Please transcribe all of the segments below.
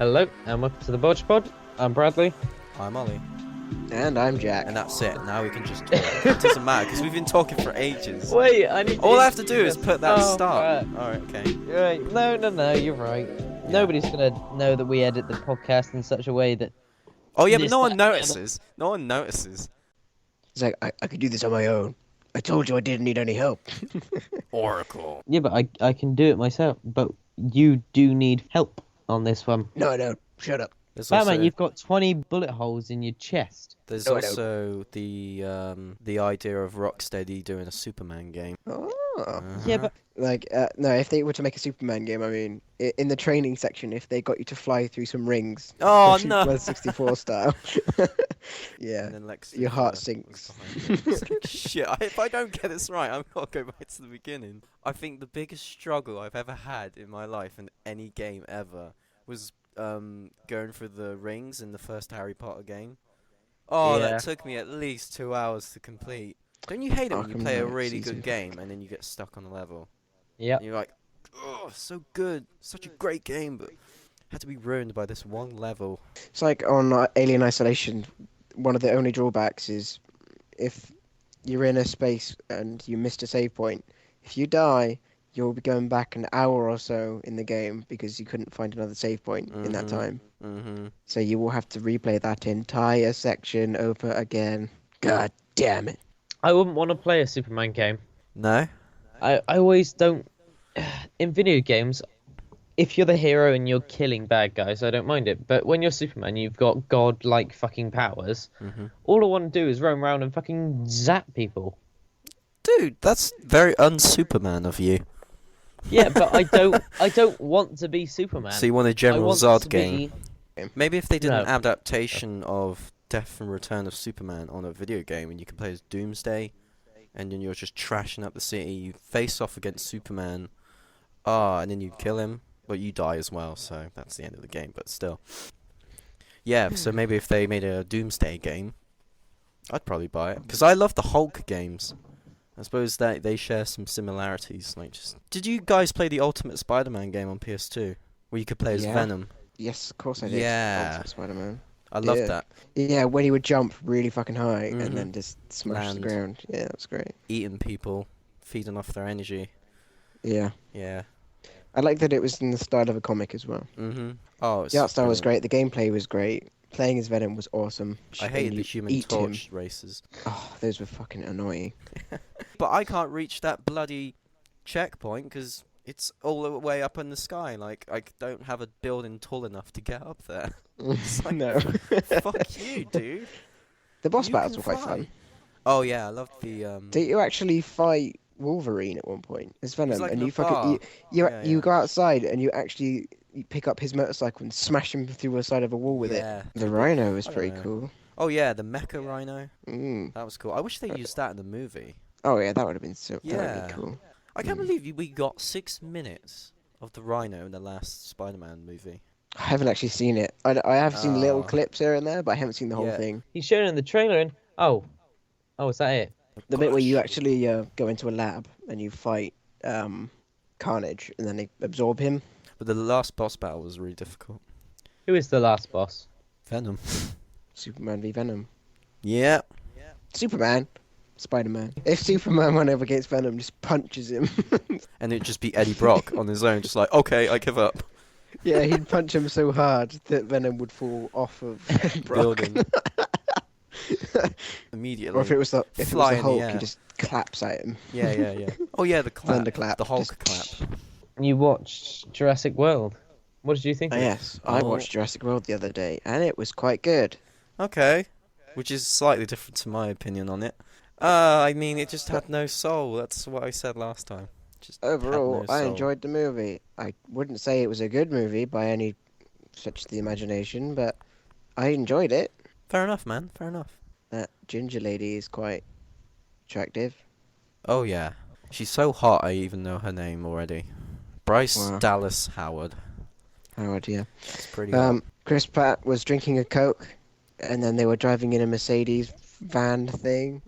Hello, and welcome to the BOJPOD. I'm Bradley. I'm Ollie. And I'm Jack. And that's it. Now we can just talk. It doesn't matter, because we've been talking for ages. Wait, I need to... All I have to do is put that start. Right. Alright, okay. Right. No, you're right. Yeah. Nobody's gonna know that we edit the podcast in such a way that... Oh yeah, but no one notices. No one notices. It's like, I could do this on my own. I told you I didn't need any help. Oracle. Yeah, but I can do it myself. But you do need help on this one. No, I don't. Shut up. Batman, you've got 20 bullet holes in your chest. There's also the idea of Rocksteady doing a Superman game. Oh. Yeah, but... Like, no, if they were to make a Superman game, I mean, in the training section, if they got you to fly through some rings... Oh, no! Superman 64 style. Yeah, and then Lex your heart sinks. Shit, if I don't get this right, I'm going to go back to the beginning. I think the biggest struggle I've ever had in my life in any game ever was going through the rings in the first Harry Potter game. Oh, Yeah. that took me at least 2 hours to complete. Don't you hate it when you play a really good game and then you get stuck on a level? Yeah. And you're like, oh, so good, such a great game, but had to be ruined by this one level. It's like on Alien Isolation, one of the only drawbacks is if you're in a space and you missed a save point, if you die, you'll be going back an hour or so in the game because you couldn't find another save point in that time. Mm-hmm. So you will have to replay that entire section over again. God damn it. I wouldn't want to play a Superman game. No? I always don't... In video games, if you're the hero and you're killing bad guys, I don't mind it. But when you're Superman, you've got god-like fucking powers. Mm-hmm. All I want to do is roam around and fucking zap people. Dude, that's very un-Superman of you. Yeah, but I don't want to be Superman. So you want a I General want Zod to game? Maybe if they did an No. adaptation of Death and Return of Superman on a video game and you can play as Doomsday and then you're just trashing up the city, you face off against Superman, and then you kill him, but you die as well, so that's the end of the game, but still. Yeah, so maybe if they made a Doomsday game, I'd probably buy it, because I love the Hulk games. I suppose that they share some similarities. Like, just did you guys play the Ultimate Spider-Man game on PS2, where you could play as Venom? Yes, of course I did. Yeah. Ultimate Spider-Man. I loved that. Yeah, when he would jump really fucking high and then just smash Land. the ground. Yeah, that was great. Eating people, feeding off their energy. Yeah. Yeah. I like that it was in the style of a comic as well. Mm-hmm. Oh, it's The art style was brilliant. great. The gameplay was great. Playing as Venom was awesome. I And hated you the Human eat him. Torch races. Oh, those were fucking annoying. But I can't reach that bloody checkpoint because it's all the way up in the sky. Like, I don't have a building tall enough to get up there. It's like, No. fuck you, dude. The boss You battles can were quite fly. fun. Oh, yeah, I loved the... Did you actually fight Wolverine at one point? It's Venom, like and in you a fucking bar. you Yeah. go outside and you actually pick up his motorcycle and smash him through the side of a wall with Yeah. it. The Rhino was I don't pretty know. cool. Oh, yeah, the Mecha Rhino. Mm. That was cool. I wish they used that in the movie. Oh yeah, that would have been so. That would Yeah. have been cool. I can't believe we got 6 minutes of the Rhino in the last Spider-Man movie. I haven't actually seen it. I have seen little Oh. clips here and there, but I haven't seen the whole Yeah. thing. He's shown in the trailer and... Oh, is that it? The bit where you Gosh. actually go into a lab and you fight Carnage, and then they absorb him. But the last boss battle was really difficult. Who is the last boss? Venom. Superman v Venom. Yeah. Superman. Spider-Man. If Superman went up against Venom, just punches him. And it'd just be Eddie Brock on his own, just like, okay, I give up. Yeah, he'd punch him so hard that Venom would fall off of Brock. Building. Immediately. Or if it was the Fly in the Hulk, air. he just claps at him. Yeah. Oh yeah, the clap. Thunderclap. The Hulk Just- clap. You watched Jurassic World. What did you think Oh, of it? yes, I Oh. watched Jurassic World the other day, and it was quite good. Okay. Which is slightly different to my opinion on it. I mean, it just had no soul. That's what I said last time. Just had Overall, no I soul. enjoyed the movie. I wouldn't say it was a good movie by any stretch of the imagination, but I enjoyed it. Fair enough, man. Fair enough. That ginger lady is quite attractive. Oh yeah. She's so hot, I even know her name already. Bryce Wow. Dallas Howard. Howard, yeah. It's pretty hot. Chris Pratt was drinking a Coke, and then they were driving in a Mercedes van thing.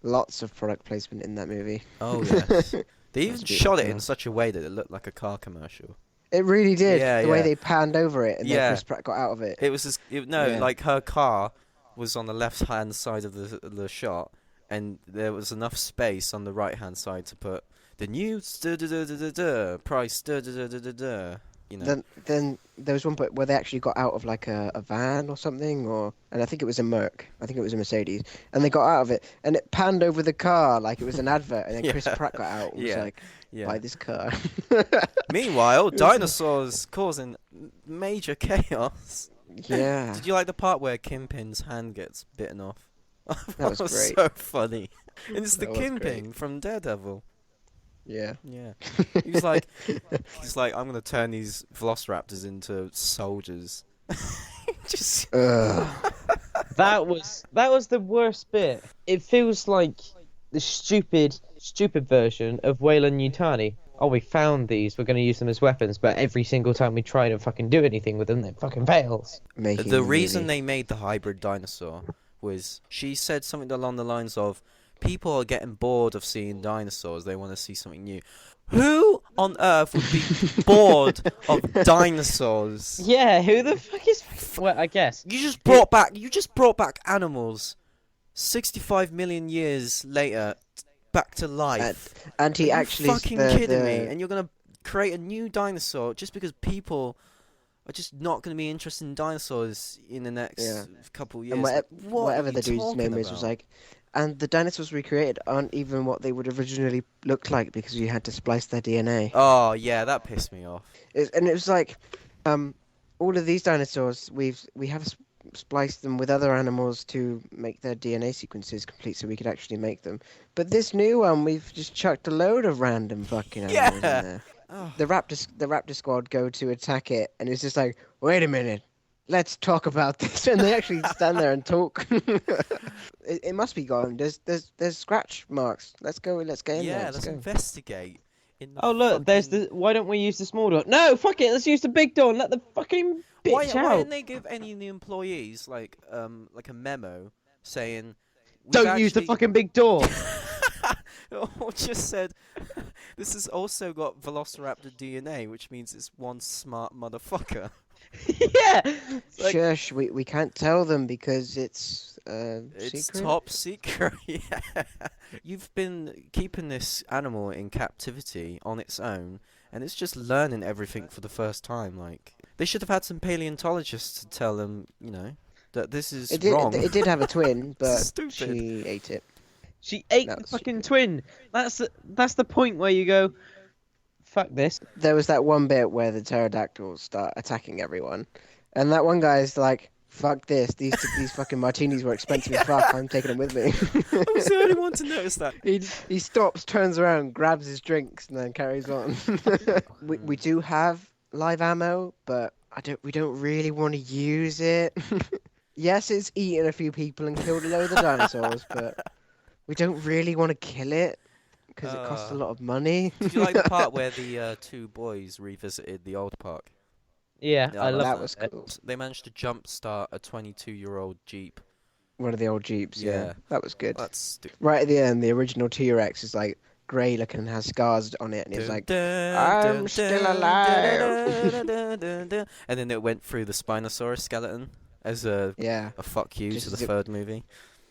Lots of product placement in that movie. Oh yes. They even That's a bit shot like it in that. such a way that it looked like a car commercial. It really did. Yeah, The way yeah. they panned over it, and then Yeah. Chris Pratt got out of it. It was just, no, Yeah. like her car was on the left-hand side of the shot, and there was enough space on the right-hand side to put the new price you know. Then there was one point where they actually got out of like a van or something, and I think it was a Merc. I think it was a Mercedes, and they got out of it, and it panned over the car like it was an advert, and then Chris Yeah. Pratt got out and was Yeah. like, Yeah. "Buy this car." Meanwhile, dinosaurs causing major chaos. Yeah, Did you like the part where Kingpin's hand gets bitten off? that was That was great. so funny. And it's the That was Kingpin great. from Daredevil. Yeah. Yeah. He's like, I'm gonna turn these Velociraptors into soldiers. Just Ugh. That was the worst bit. It feels like the stupid version of Weyland Yutani. Oh, we found these. We're going to use them as weapons, but every single time we try to fucking do anything with them, it fucking fails. Making the reason movie. they made the hybrid dinosaur was she said something along the lines of, people are getting bored of seeing dinosaurs. They want to see something new. Who on earth would be bored of dinosaurs? Yeah, who the fuck is... Well, I guess. You just brought back animals 65 million years later back to life. And he Are you actually fucking kidding me? And you're gonna create a new dinosaur just because people are just not gonna be interested in dinosaurs in the next couple years. and whatever the dude's name is was about? like, and the dinosaurs we created aren't even what they would originally look like because you had to splice their DNA. Oh yeah, that pissed me off. And it was like, all of these dinosaurs we have spliced them with other animals to make their DNA sequences complete so we could actually make them. But this new one, we've just chucked a load of random fucking animals in there. Oh. The Raptor squad go to attack it, and it's just like, wait a minute, let's talk about this. And they actually stand there and talk. It must be gone. There's scratch marks. Let's go. Let's get in there. Yeah, Let's let's go. investigate. In the Oh, look, there's fucking- the... Why don't we use the small door? No, fuck it, let's use the big door and let the fucking Why bitch why out. didn't they give any of the employees like a memo saying "We've Don't use the actually-" fucking big door. Or just said, this has also got Velociraptor DNA, which means it's one smart motherfucker. Yeah. Like, Shush, we can't tell them because it's It's secret. top secret. Yeah. You've been keeping this animal in captivity on its own, and it's just learning everything for the first time. Like, they should have had some paleontologists to tell them, that this is wrong. It did have a twin, but Stupid. she ate it. she ate the That's fucking twin. That's the point where you go, fuck this. There was that one bit where the pterodactyls start attacking everyone, and that one guy's like, "Fuck this! These fucking martinis were expensive as fuck. I'm taking them with me." I was the only one to notice that. He stops, turns around, grabs his drinks, and then carries on. we do have live ammo, but we don't really want to use it. Yes, it's eaten a few people and killed a load of dinosaurs, but we don't really want to kill it because it costs a lot of money. Did you like the part where the two boys revisited the old park? Yeah, Yeah, I love that was cool. They managed to jumpstart a 22-year-old Jeep. One of the old Jeeps, yeah. Yeah. That was good. That's stupid. Right at the end, the original T-Rex is like grey looking and has scars on it, and it's like, I'm still alive. And then it went through the Spinosaurus skeleton as a yeah, fuck you Just to as the it- third movie.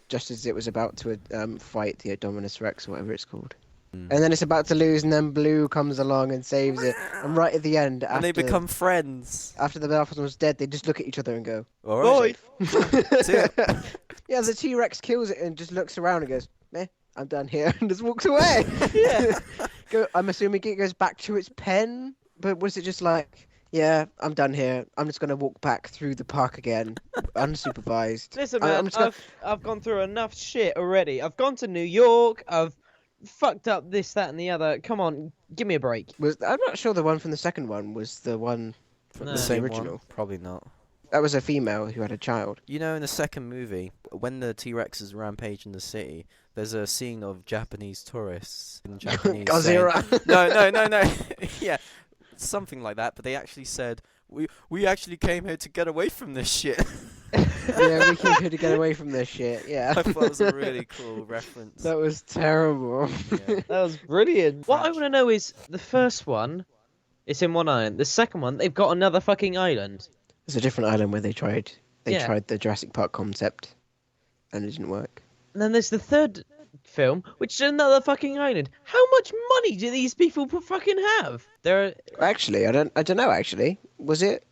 just as it was about to fight the Dominus Rex or whatever it's called. Mm. And then it's about to lose, and then Blue comes along and saves it. And right at the end, And they become friends. after the Belfast was dead, they just look at each other and go, Alright. See ya. yeah, the T-Rex kills it and just looks around and goes, meh, I'm done here, and just walks away. Yeah. I'm assuming it goes back to its pen, but was it just like, yeah, I'm done here. I'm just going to walk back through the park again, unsupervised. Listen, I'm man, just gonna- I've gone through enough shit already. I've gone to New York. I've fucked up this, that, and the other. Come on, give me a break. I'm not sure the one from the second one was the one from No. The the same original. one? Probably not. That was a female who had a child. You know, in the second movie, when the T-Rexes rampage in the city, there's a scene of Japanese tourists in Japanese saying, Godzilla. no. Yeah, something like that. But they actually said, we actually came here to get away from this shit. Yeah, we came here to get away from this shit. Yeah. I thought it was a really cool reference. That was terrible. Yeah. That was brilliant. What I want to know is the first one. It's in one island. The second one, they've got another fucking island. It's a different island where they Yeah. tried the Jurassic Park concept, and it didn't work. And then there's the third film, which is another fucking island. How much money do these people fucking have? Actually, I don't know. Actually, was it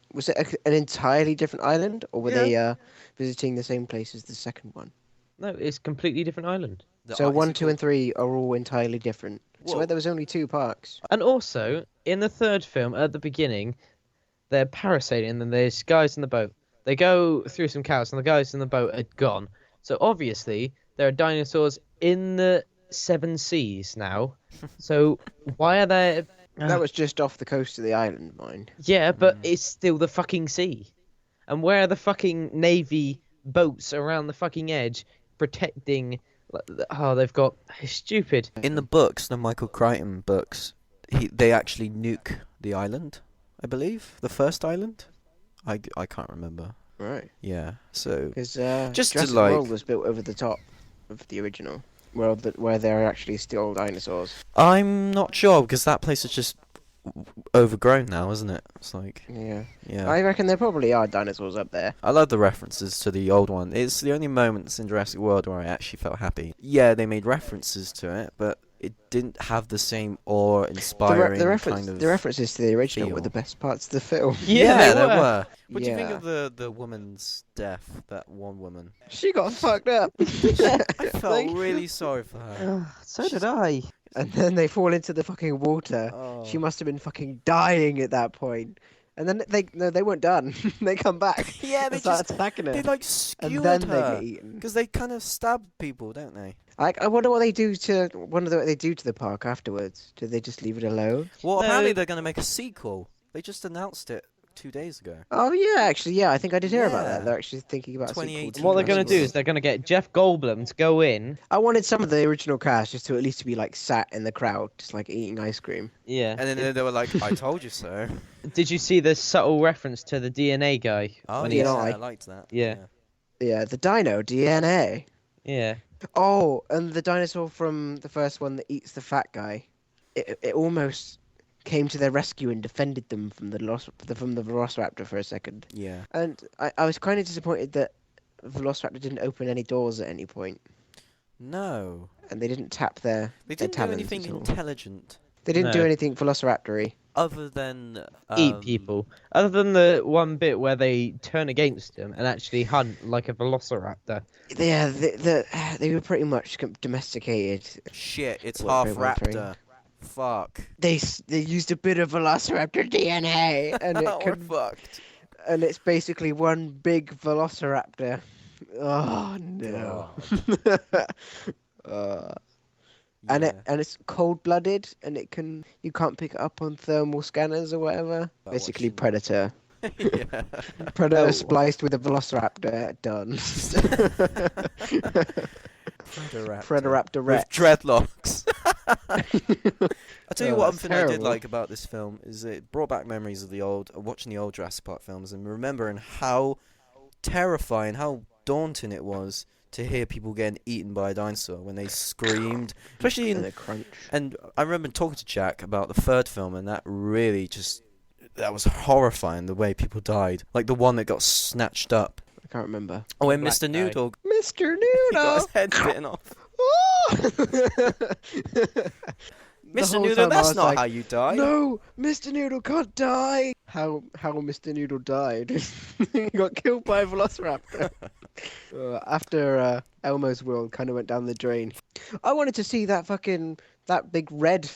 an entirely different island, or were they visiting the same place as the second one? No, it's a completely different island. So 1, 2, and 3 are all entirely different. So Whoa. there was only 2 parks. And also, in the third film, at the beginning, they're parasailing, and then there's guys in the boat. They go through some cows, and the guys in the boat are gone. So obviously, there are dinosaurs in the 7 seas now. So why are there? That was just off the coast of the island, mind. Yeah, but it's still the fucking sea. And where are the fucking navy boats around the fucking edge protecting? Oh, they've got. It's stupid. In the books, the Michael Crichton books, they actually nuke the island, I believe. The first island? I can't remember. Right. Yeah, so... Because Just to, Jurassic like- World was built over the top of the original world, where there are actually still dinosaurs. I'm not sure, because that place is just overgrown now, isn't it? It's like... Yeah. Yeah. I reckon there probably are dinosaurs up there. I love the references to the old one. It's the only moments in Jurassic World where I actually felt happy. Yeah, they made references to it, but it didn't have the same awe-inspiring The references to the original were feel. the best parts of the film. Yeah, there they were. What do you think Yeah. of the woman's death? That one woman. She got fucked up. I felt really sorry for her. So did I. And then they fall into the fucking water. Oh. She must have been fucking dying at that point. And then they weren't done. They come back. Yeah, and start attacking her. They like And skewered then they her get eaten. because they kind of stab people, don't they? I wonder what they do to the park afterwards. Do they just leave it alone? Well, No. apparently they're going to make a sequel. They just announced it 2 days ago. Oh yeah, actually, yeah. I think I did hear about Yeah. that. They're actually thinking about a sequel. 2018. to And what they're going to Jurassic do is World. they're going to get Jeff Goldblum to go in. I wanted some of the original cast just to at least be like sat in the crowd, just like eating ice cream. Yeah. And then they were like, "I told you so." Did you see the subtle reference to the DNA guy? Oh when yeah, he's- I- I liked that. Yeah. Yeah, the dino DNA. Yeah. Oh, and the dinosaur from the first one that eats the fat guy. It almost came to their rescue and defended them from the Velociraptor for a second. Yeah. And I was kind of disappointed that Velociraptor didn't open any doors at any point, No, and they didn't tap their they their didn't do talons anything at all. intelligent They didn't do No. anything Velociraptor-y. other than Eat people. Other than the one bit where they turn against him and actually hunt like a velociraptor. Yeah, they were pretty much domesticated. Shit, it's What, half Great War three? raptor. Fuck. They used a bit of Velociraptor DNA, and it We're could, fucked. and it's basically one big Velociraptor. Oh no. And Yeah. it's cold-blooded, and you can't pick it up on thermal scanners or whatever. By Basically, watching- Predator. Yeah. Predator Oh. spliced with a Velociraptor. Done. Predator with Rex. dreadlocks. I tell you Oh, what, that's something I did terrible. like about this film is it brought back memories of watching the old Jurassic Park films and remembering how terrifying, how daunting it was to hear people getting eaten by a dinosaur when they screamed, especially And in. a crunch. And I remember talking to Jack about the third film, and that really that was horrifying the way people died, like the one that got snatched up. I can't remember. Oh, and black Mr. guy. Noodle, Mr. he got his Noodle. head bitten off. Mr. whole Noodle, time I that's was not like, how you die. No, Mr. Noodle can't die. How Mr. Noodle died? He got killed by a Velociraptor. After Elmo's world kind of went down the drain. I wanted to see that big red,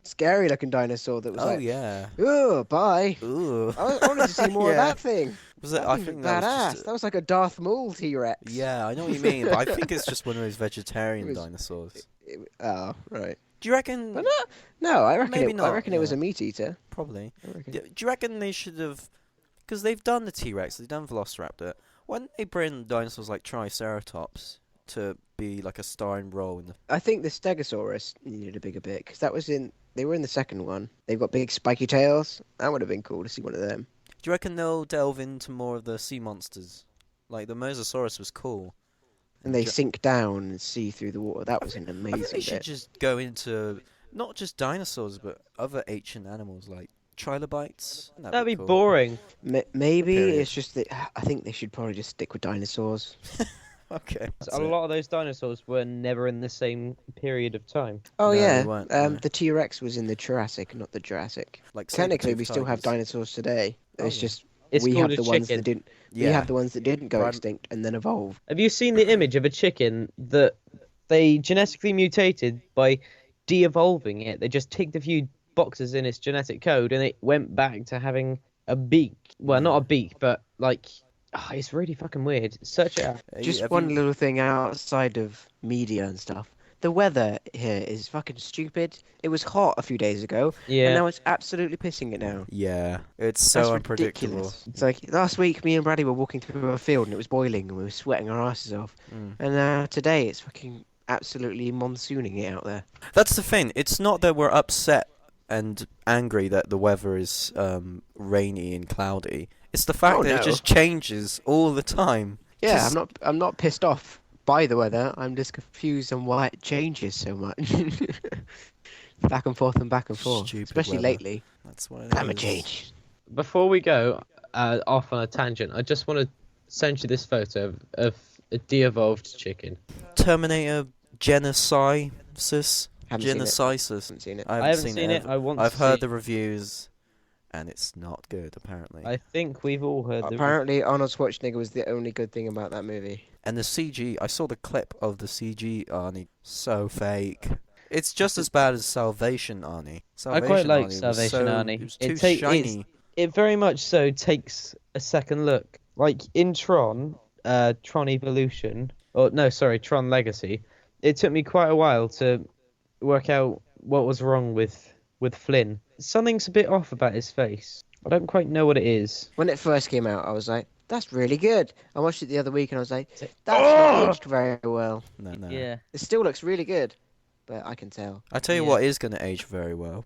scary looking dinosaur that was Oh like, yeah. oh, bye. Ooh. I wanted to see more of Yeah. that thing. Was it? That I thing think was that was badass. just. That was like a Darth Maul T-Rex. Yeah, I know what you mean, but I think it's just one of those vegetarian It was- dinosaurs. Oh, right. Do you reckon? But no, I reckon Maybe I not, reckon it was yeah. a meat eater. Probably. I reckon. Do you reckon they should have? Because they've done the T-Rex, they've done Velociraptor. Why didn't they bring dinosaurs like Triceratops to be like a starring role in the? I think the Stegosaurus needed a bigger bit because they were in the second one. They've got big spiky tails. That would have been cool to see one of them. Do you reckon they'll delve into more of the sea monsters? Like the Mosasaurus was cool. And they Ju- sink down and see through the water. That was an I think amazing they should bit. just go into not just dinosaurs but other ancient animals like trilobites. That'd be cool. boring. Maybe Period. it's just that I think they should probably just stick with dinosaurs. Okay. A lot of those dinosaurs were never in the same period of time. Oh No, they yeah, weren't, no. the T-Rex was in the Jurassic, not the Jurassic. Like Technically, saber-toothed we still have tigers. dinosaurs today. Oh, It's yeah. just It's we called have a the ones that chicken. didn't. Yeah. We have the ones that didn't go Prime- extinct and then evolve. Have you seen the image of a chicken that they genetically mutated by de-evolving it? They just ticked a few boxes in its genetic code and it went back to having a beak. Well, not a beak, but like, it's really fucking weird. Search it out. Just Have one you- little thing outside of media and stuff. The weather here is fucking stupid. It was hot a few days ago, and Yeah. now it's absolutely pissing it down. Yeah, it's That's so unpredictable. ridiculous. It's like last week, me and Bradley were walking through a field and it was boiling and we were sweating our asses off. Mm. And today it's fucking absolutely monsooning it out there. That's the thing. It's not that we're upset and angry that the weather is rainy and cloudy. It's the fact Oh, that it no. just changes all the time. Yeah, Just- I'm not pissed off by the weather. I'm just confused on why it changes so much. Back and forth and back and forth, Stupid especially weather. lately. That's what it Climate is. change. Before we go off on a tangent, I just want to send you this photo of a de-evolved chicken. Terminator Genesis. Haven't seen it. Genesis. Haven't seen it. I haven't seen it. I want I've to heard see the reviews, and it's not good apparently. I think we've all heard the Apparently, Arnold Schwarzenegger was the only good thing about that movie. And the CG, I saw the clip of the CG Arnie. So fake. It's just as bad as Salvation Arnie. I quite Salvation like Arnie was Salvation Arnie. It was It too ta- it's- shiny. It very much so takes a second look. Like in Tron, Tron Evolution, or no, sorry, Tron Legacy. It took me quite a while to work out what was wrong with Flynn. Something's a bit off about his face. I don't quite know what it is. When it first came out, I was like, "That's really good." I watched it the other week and I was like, Say- "That's not aged very well." No. Yeah. It still looks really good, but I can tell. I tell you Yeah. what is going to age very well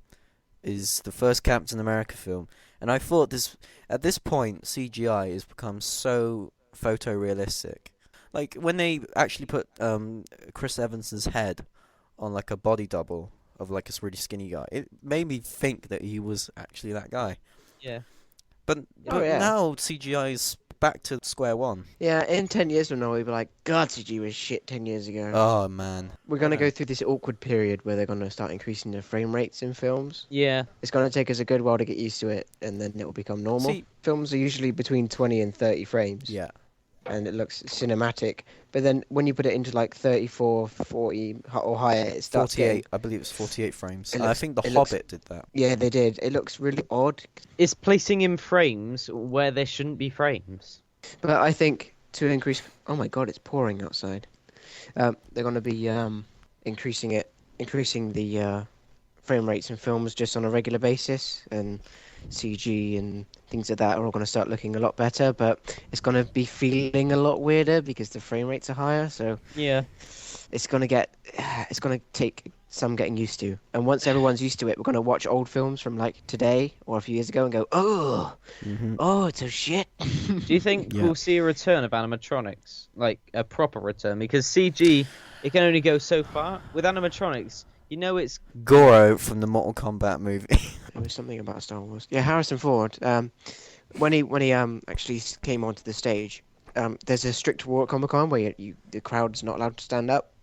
is the first Captain America film. And I thought at this point CGI has become so photorealistic. Like when they actually put Chris Evans's head on like a body double of like this really skinny guy, it made me think that he was actually that guy. Yeah. But Oh, yeah. now CGI is back to square one. Yeah, in 10 years from now, we'll be like, "God, CG was shit 10 years ago." Oh man. We're going to Yeah. go through this awkward period where they're going to start increasing the frame rates in films. Yeah. It's going to take us a good while to get used to it, and then it will become normal. See- Films are usually between 20 and 30 frames, Yeah. and it looks cinematic. But then when you put it into like 34, 40 or higher, it starts 48. getting... I believe it's 48 frames. It I looks- think The it looks- Hobbit did that. Yeah, they did. It looks really odd. It's placing in frames where there shouldn't be frames. But I think to increase... Oh my god, it's pouring outside. They're going to be increasing the frame rates in films just on a regular basis, and CG and things like that are all going to start looking a lot better, but it's going to be feeling a lot weirder because the frame rates are higher, so Yeah. it's going to take some getting used to. And once everyone's used to it, we're going to watch old films from like today or a few years ago and go, "Oh, Mm-hmm. oh, it's so shit." Do you think Yeah. we'll see a return of animatronics? Like a proper return? Because CG, it can only go so far. With animatronics, you know it's... Goro from the Mortal Kombat movie. There was something about Star Wars. Yeah, Harrison Ford. When he actually came onto the stage, there's a strict rule at Comic-Con where the crowd's not allowed to stand up,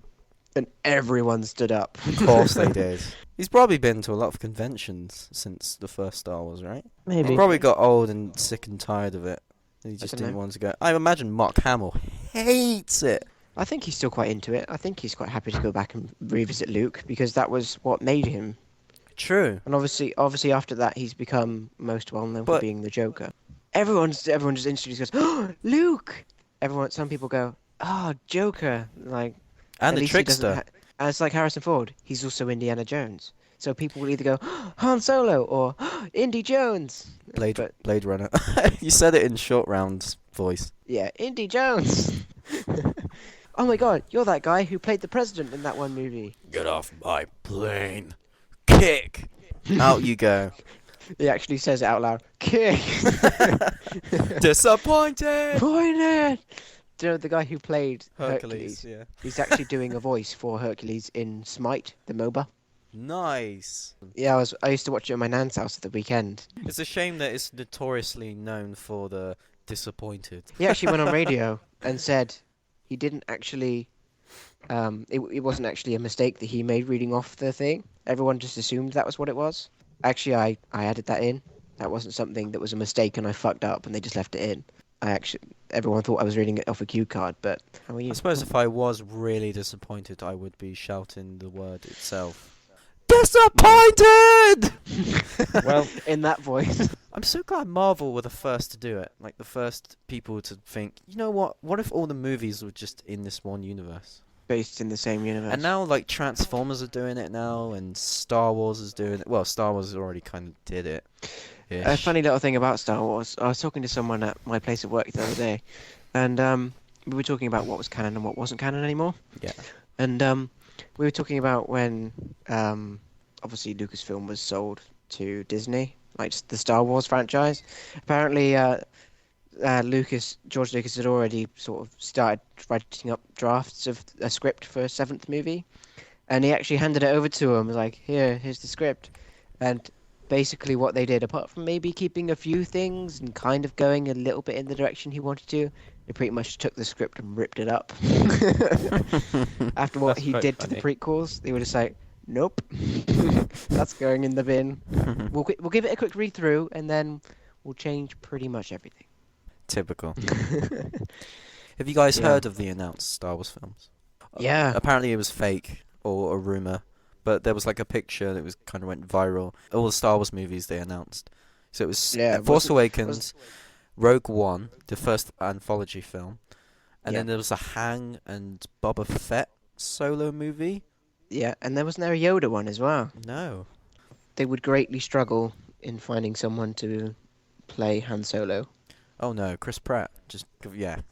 and everyone stood up. Of course they did. He's probably been to a lot of conventions since the first Star Wars, right? Maybe. He probably got old and sick and tired of it. And he just don't didn't know. want to go. I imagine Mark Hamill hates it. I think he's still quite into it. I think he's quite happy to go back and revisit Luke because that was what made him. True. And obviously after that, he's become most well known for But- being the Joker. Everyone just instantly goes, "Oh, Luke!" Some people go, "Oh, Joker!" Like, And at the least he doesn't trickster. and it's like Harrison Ford. He's also Indiana Jones. So people will either go, Han Solo or Indy Jones. But Blade Runner. You said it in Short Round's voice. yeah, Indy Jones. Oh my god, you're that guy who played the president in that one movie. Get off my plane. Kick. Out you go. He actually says it out loud. Kick. Disappointed. Pointed. Do you know the guy who played Hercules, yeah. He's actually doing a voice for Hercules in Smite, the MOBA. Nice. Yeah, I used to watch it at my nan's house at the weekend. It's a shame that it's notoriously known for the disappointed. He actually went on radio and said he didn't actually. It wasn't actually a mistake that he made reading off the thing. Everyone just assumed that was what it was. Actually, I added that in. That wasn't something that was a mistake and I fucked up and they just left it in. Everyone thought I was reading it off a cue card, but how are you? I suppose if I was really disappointed, I would be shouting the word itself. Disappointed! Well, in that voice. I'm so glad Marvel were the first to do it. Like, the first people to think, you know what? What if all the movies were just in this one universe? Based in the same universe. And now, like, Transformers are doing it now, and Star Wars is doing it. Well, Star Wars already kind of did it. A funny little thing about Star Wars. I was talking to someone at my place of work the other day, and we were talking about what was canon and what wasn't canon anymore. Yeah. And we were talking about when obviously Lucasfilm was sold to Disney, like the Star Wars franchise. Apparently, George Lucas had already sort of started writing up drafts of a script for a 7th movie, and he actually handed it over to him, like, here's the script. And basically what they did, apart from maybe keeping a few things and kind of going a little bit in the direction he wanted to, they pretty much took the script and ripped it up. After what he did to the prequels, they were just like, nope, that's going in the bin. We'll give it a quick read through and then we'll change pretty much everything. Typical. Have you guys heard of the announced Star Wars films? Yeah. Apparently it was fake or a rumor, but there was like a picture that was kind of went viral. All the Star Wars movies they announced. So it was Force Awakens, Rogue One, the first anthology film, and then there was a Han and Boba Fett solo movie. Yeah, and there wasn't there a Yoda one as well. No. They would greatly struggle in finding someone to play Han Solo. Oh no, Chris Pratt.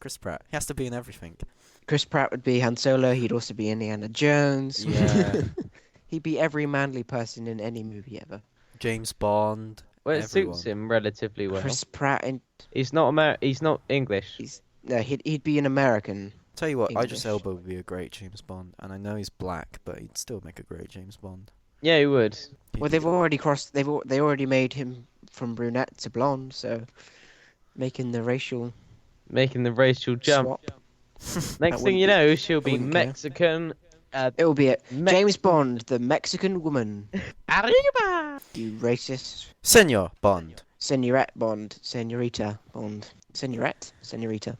Chris Pratt. He has to be in everything. Chris Pratt would be Han Solo. He'd also be Indiana Jones. Yeah. He'd be every manly person in any movie ever. James Bond. Well, it everyone. suits him relatively well. Chris Pratt and He's not He's not English. he'd be an American. Tell you what, English. Idris Elba would be a great James Bond, and I know he's black, but he'd still make a great James Bond. Yeah, he would. Well, they've already crossed. They already made him from brunette to blonde, so making the racial jump. swap. Next thing you know, she'll be wouldn't care. Mexican. It will be James Bond, the Mexican woman. Arriba! You racist. Senor Bond. Senorette Bond. Senorita Bond. Senorita.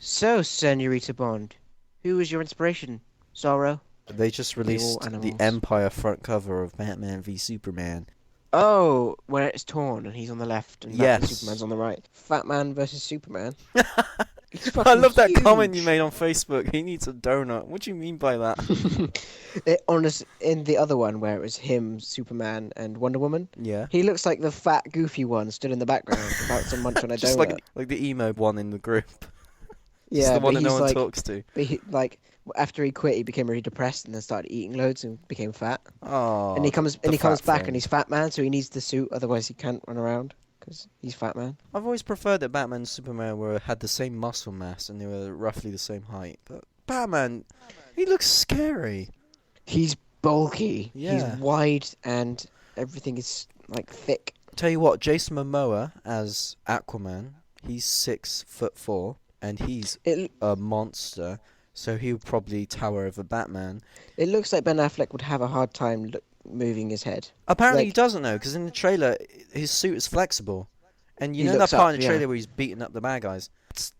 So, Senorita Bond, who was your inspiration? Zorro? They just released the animals. Empire front cover of Batman v Superman. Oh, where it's torn and he's on the left and Yes. Superman's on the right. Fatman versus Superman. I love that comment you huge. made on Facebook. He needs a donut. What do you mean by that? In the other one where it was him, Superman, and Wonder Woman, Yeah. he looks like the fat, goofy one stood in the background about to munch on a Just donut. like the emo one in the group. Yeah, It's the but one that no he's one like, talks to. but after he quit, he became really depressed and then started eating loads and became fat. Oh. and he comes the back fat and he's Fat Man, so he needs the suit, otherwise he can't run around because he's Fat Man. I've always preferred that Batman and Superman had the same muscle mass and they were roughly the same height. But Batman, he looks scary. He's bulky. Yeah. He's wide and everything is like thick. Tell you what, Jason Momoa as Aquaman, he's 6'4", and he's a monster. So he would probably tower over Batman. It looks like Ben Affleck would have a hard time moving his head. Apparently Like- he doesn't know, because in the trailer, his suit is flexible. And you He know that looks part up, in the yeah. trailer where he's beating up the bad guys?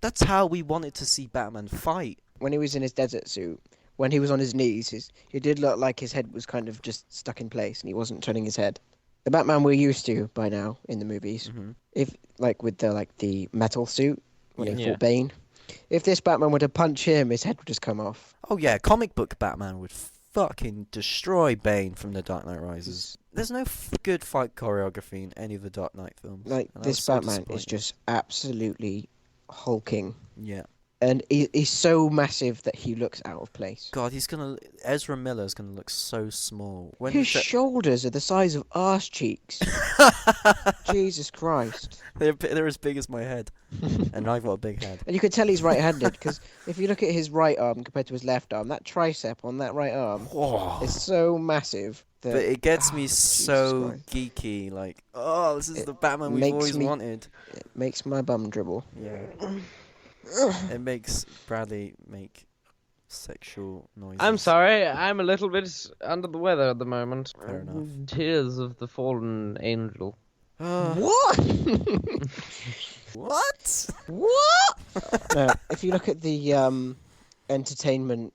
That's how we wanted to see Batman fight. When he was in his desert suit, when he was on his knees, it did look like his head was kind of just stuck in place and he wasn't turning his head. The Batman we're used to by now in the movies, if like with the metal suit when he Yeah. fought Bane, if this Batman were to punch him, his head would just come off. Oh yeah, comic book Batman would fucking destroy Bane from The Dark Knight Rises. There's no good fight choreography in any of the Dark Knight films. Like and I was this so Batman is disappointed. just absolutely hulking, Yeah. and he's so massive that he looks out of place. God, Ezra Miller's gonna look so small. When His shoulders are the size of arse cheeks. Jesus Christ. they're as big as my head, and I've got a big head. And you could tell he's right-handed, because if you look at his right arm compared to his left arm, that tricep on that right arm Whoa. is so massive. The, But it gets me Jesus so Christ. geeky, like, oh, this is It the Batman we've makes always me- wanted. It makes my bum dribble. Yeah. It makes Bradley make sexual noises. I'm sorry, I'm a little bit under the weather at the moment. Fair enough. Tears of the fallen angel. What? What? What? No, if you look at the entertainment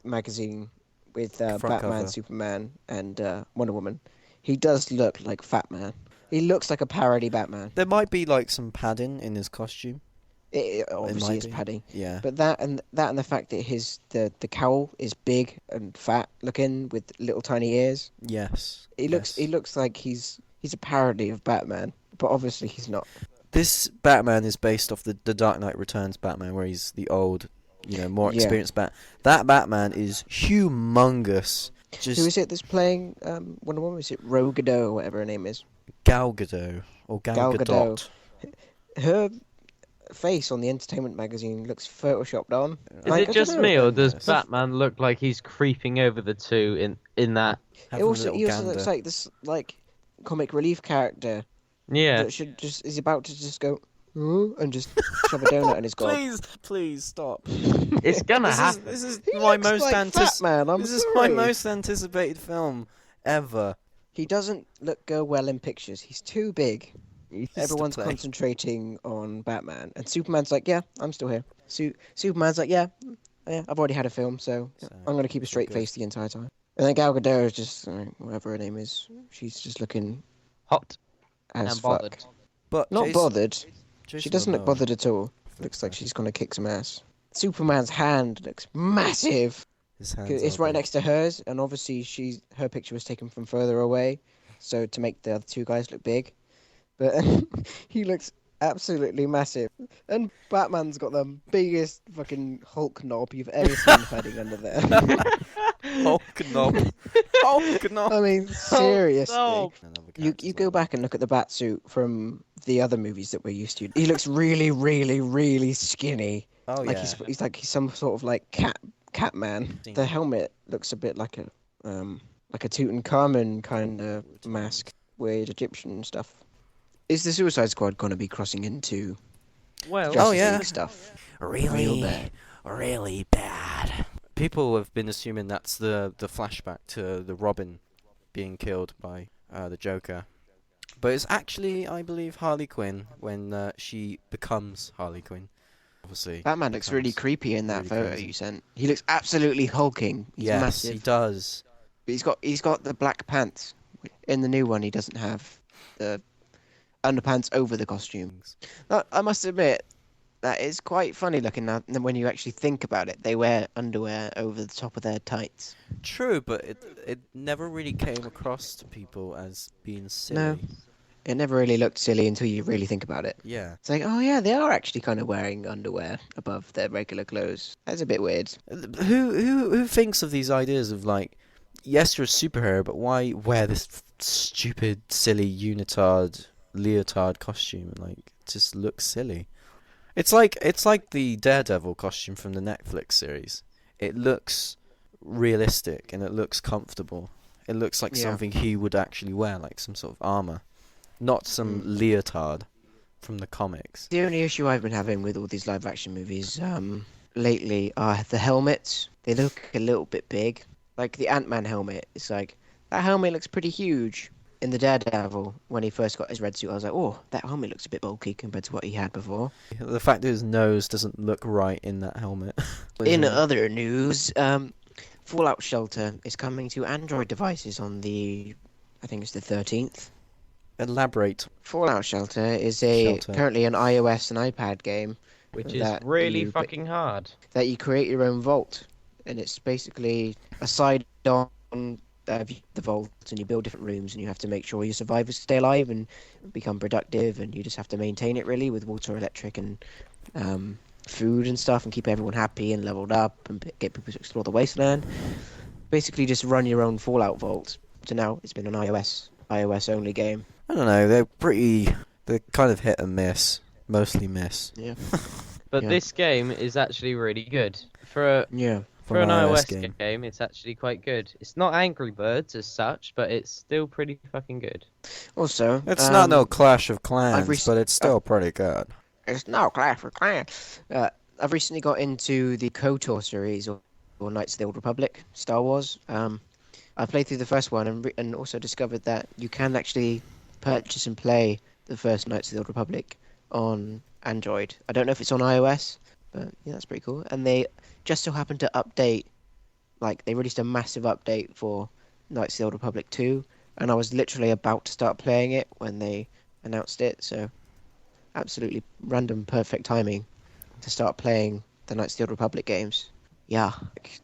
magazine with Front Batman, cover. Superman, and Wonder Woman, he does look like Fatman. He looks like a parody Batman. There might be like some padding in his costume. It obviously might is be. padding, Yeah. but that and the fact that the cowl is big and fat looking with little tiny ears. Yes. He looks like he's a parody of Batman, but obviously he's not. This Batman is based off the Dark Knight Returns Batman, where he's the old, more Yeah. experienced That Batman is humongous. Just Who is it that's playing Wonder Woman? Is it Gal Gadot or whatever her name is? Gal Gadot or Gal Gal Gadot. Gadot. Her face on the entertainment magazine looks photoshopped on. Is Like, it I just don't me, know. or does Yes. Batman look like he's creeping over the two in that? Having He a also little looks gander. like this comic relief character Yeah. that is about to just go and just shove a donut in his gob. Please stop. It's gonna happen. This is He my looks most like Fatman. I'm This is my sorry. most anticipated film ever. He doesn't go well in pictures. He's too big. He's- Everyone's play. concentrating on Batman, and Superman's like, "Yeah, I'm still here." Superman's like, "Yeah, I've already had a film, so So, I'm gonna keep a it's all straight good. face the entire time." And then Gal Gadot is just whatever her name is. She's just looking Hot as and fuck. bothered. But Not Jason- bothered. She Jason doesn't look Momoa. bothered at all. Looks like she's gonna kick some ass. Superman's hand looks massive. His hands It's are right big. next to hers, and obviously her picture was taken from further away, so to make the other two guys look big. But he looks absolutely massive. And Batman's got the biggest fucking Hulk knob you've ever seen hiding under there. Hulk knob. Hulk knob. I mean, seriously. no. You go back and look at the Batsuit from the other movies that we're used to. He looks really, really, really skinny. Oh Like yeah. he's some sort of like cat man. Seen The that. helmet looks a bit like a Tutankhamun kind of mask with Egyptian stuff. Is the Suicide Squad gonna be crossing into Well, Justice yeah. League stuff? Really, bad. really bad. People have been assuming that's the flashback to the Robin being killed by the Joker, but it's actually, I believe, Harley Quinn when she becomes Harley Quinn. Obviously, Batman looks really becomes creepy in that really photo crazy. you sent. He looks absolutely hulking. He's yes, massive. he does. But he's got the black pants. In the new one, he doesn't have the underpants over the costume. I must admit, that is quite funny looking now when you actually think about it. They wear underwear over the top of their tights. True, but it never really came across to people as being silly. No. It never really looked silly until you really think about it. Yeah. It's like, oh yeah, they are actually kind of wearing underwear above their regular clothes. That's a bit weird. Who thinks of these ideas of like, yes, you're a superhero, but why wear this stupid, silly unitard leotard costume? Like, it just looks silly. It's like the Daredevil costume from the Netflix series. It looks realistic and it looks comfortable. It looks like Yeah. something he would actually wear, like some sort of armor, not some leotard from the comics. The only issue I've been having with all these live action movies lately are the helmets. They look a little bit big. Like the Ant-Man helmet, it's like, that helmet looks pretty huge. In the Daredevil, when he first got his red suit, I was like, oh, that helmet looks a bit bulky compared to what he had before. The fact that his nose doesn't look right in that helmet. In other news, Fallout Shelter is coming to Android devices on I think it's the 13th. Elaborate. Fallout Shelter is Shelter. currently an iOS and iPad game which is that really you- fucking hard. that you create your own vault, and it's basically a side-on view of the vault, and you build different rooms, and you have to make sure your survivors stay alive and become productive, and you just have to maintain it really with water, electric, and food and stuff, and keep everyone happy and leveled up, and get people to explore the wasteland. Basically, just run your own Fallout vault. So now it's been an iOS only game. I don't know. They're kind of hit and miss. Mostly miss. Yeah. But Yeah. this game is actually really good. For Yeah. For an iOS game, it's actually quite good. It's not Angry Birds as such, but it's still pretty fucking good. Also, It's not no Clash of I've Clans, but it's still pretty good. it's no Clash of Clans. I've recently got into the KOTOR series or Knights of the Old Republic, Star Wars. I played through the first one and also discovered that you can actually purchase and play the first Knights of the Old Republic on Android. I don't know if it's on iOS, but yeah, that's pretty cool. And they just so happened to update, like they released a massive update for Knights of the Old Republic 2, and I was literally about to start playing it when they announced it. So absolutely random, perfect timing to start playing the Knights of the Old Republic games. Yeah.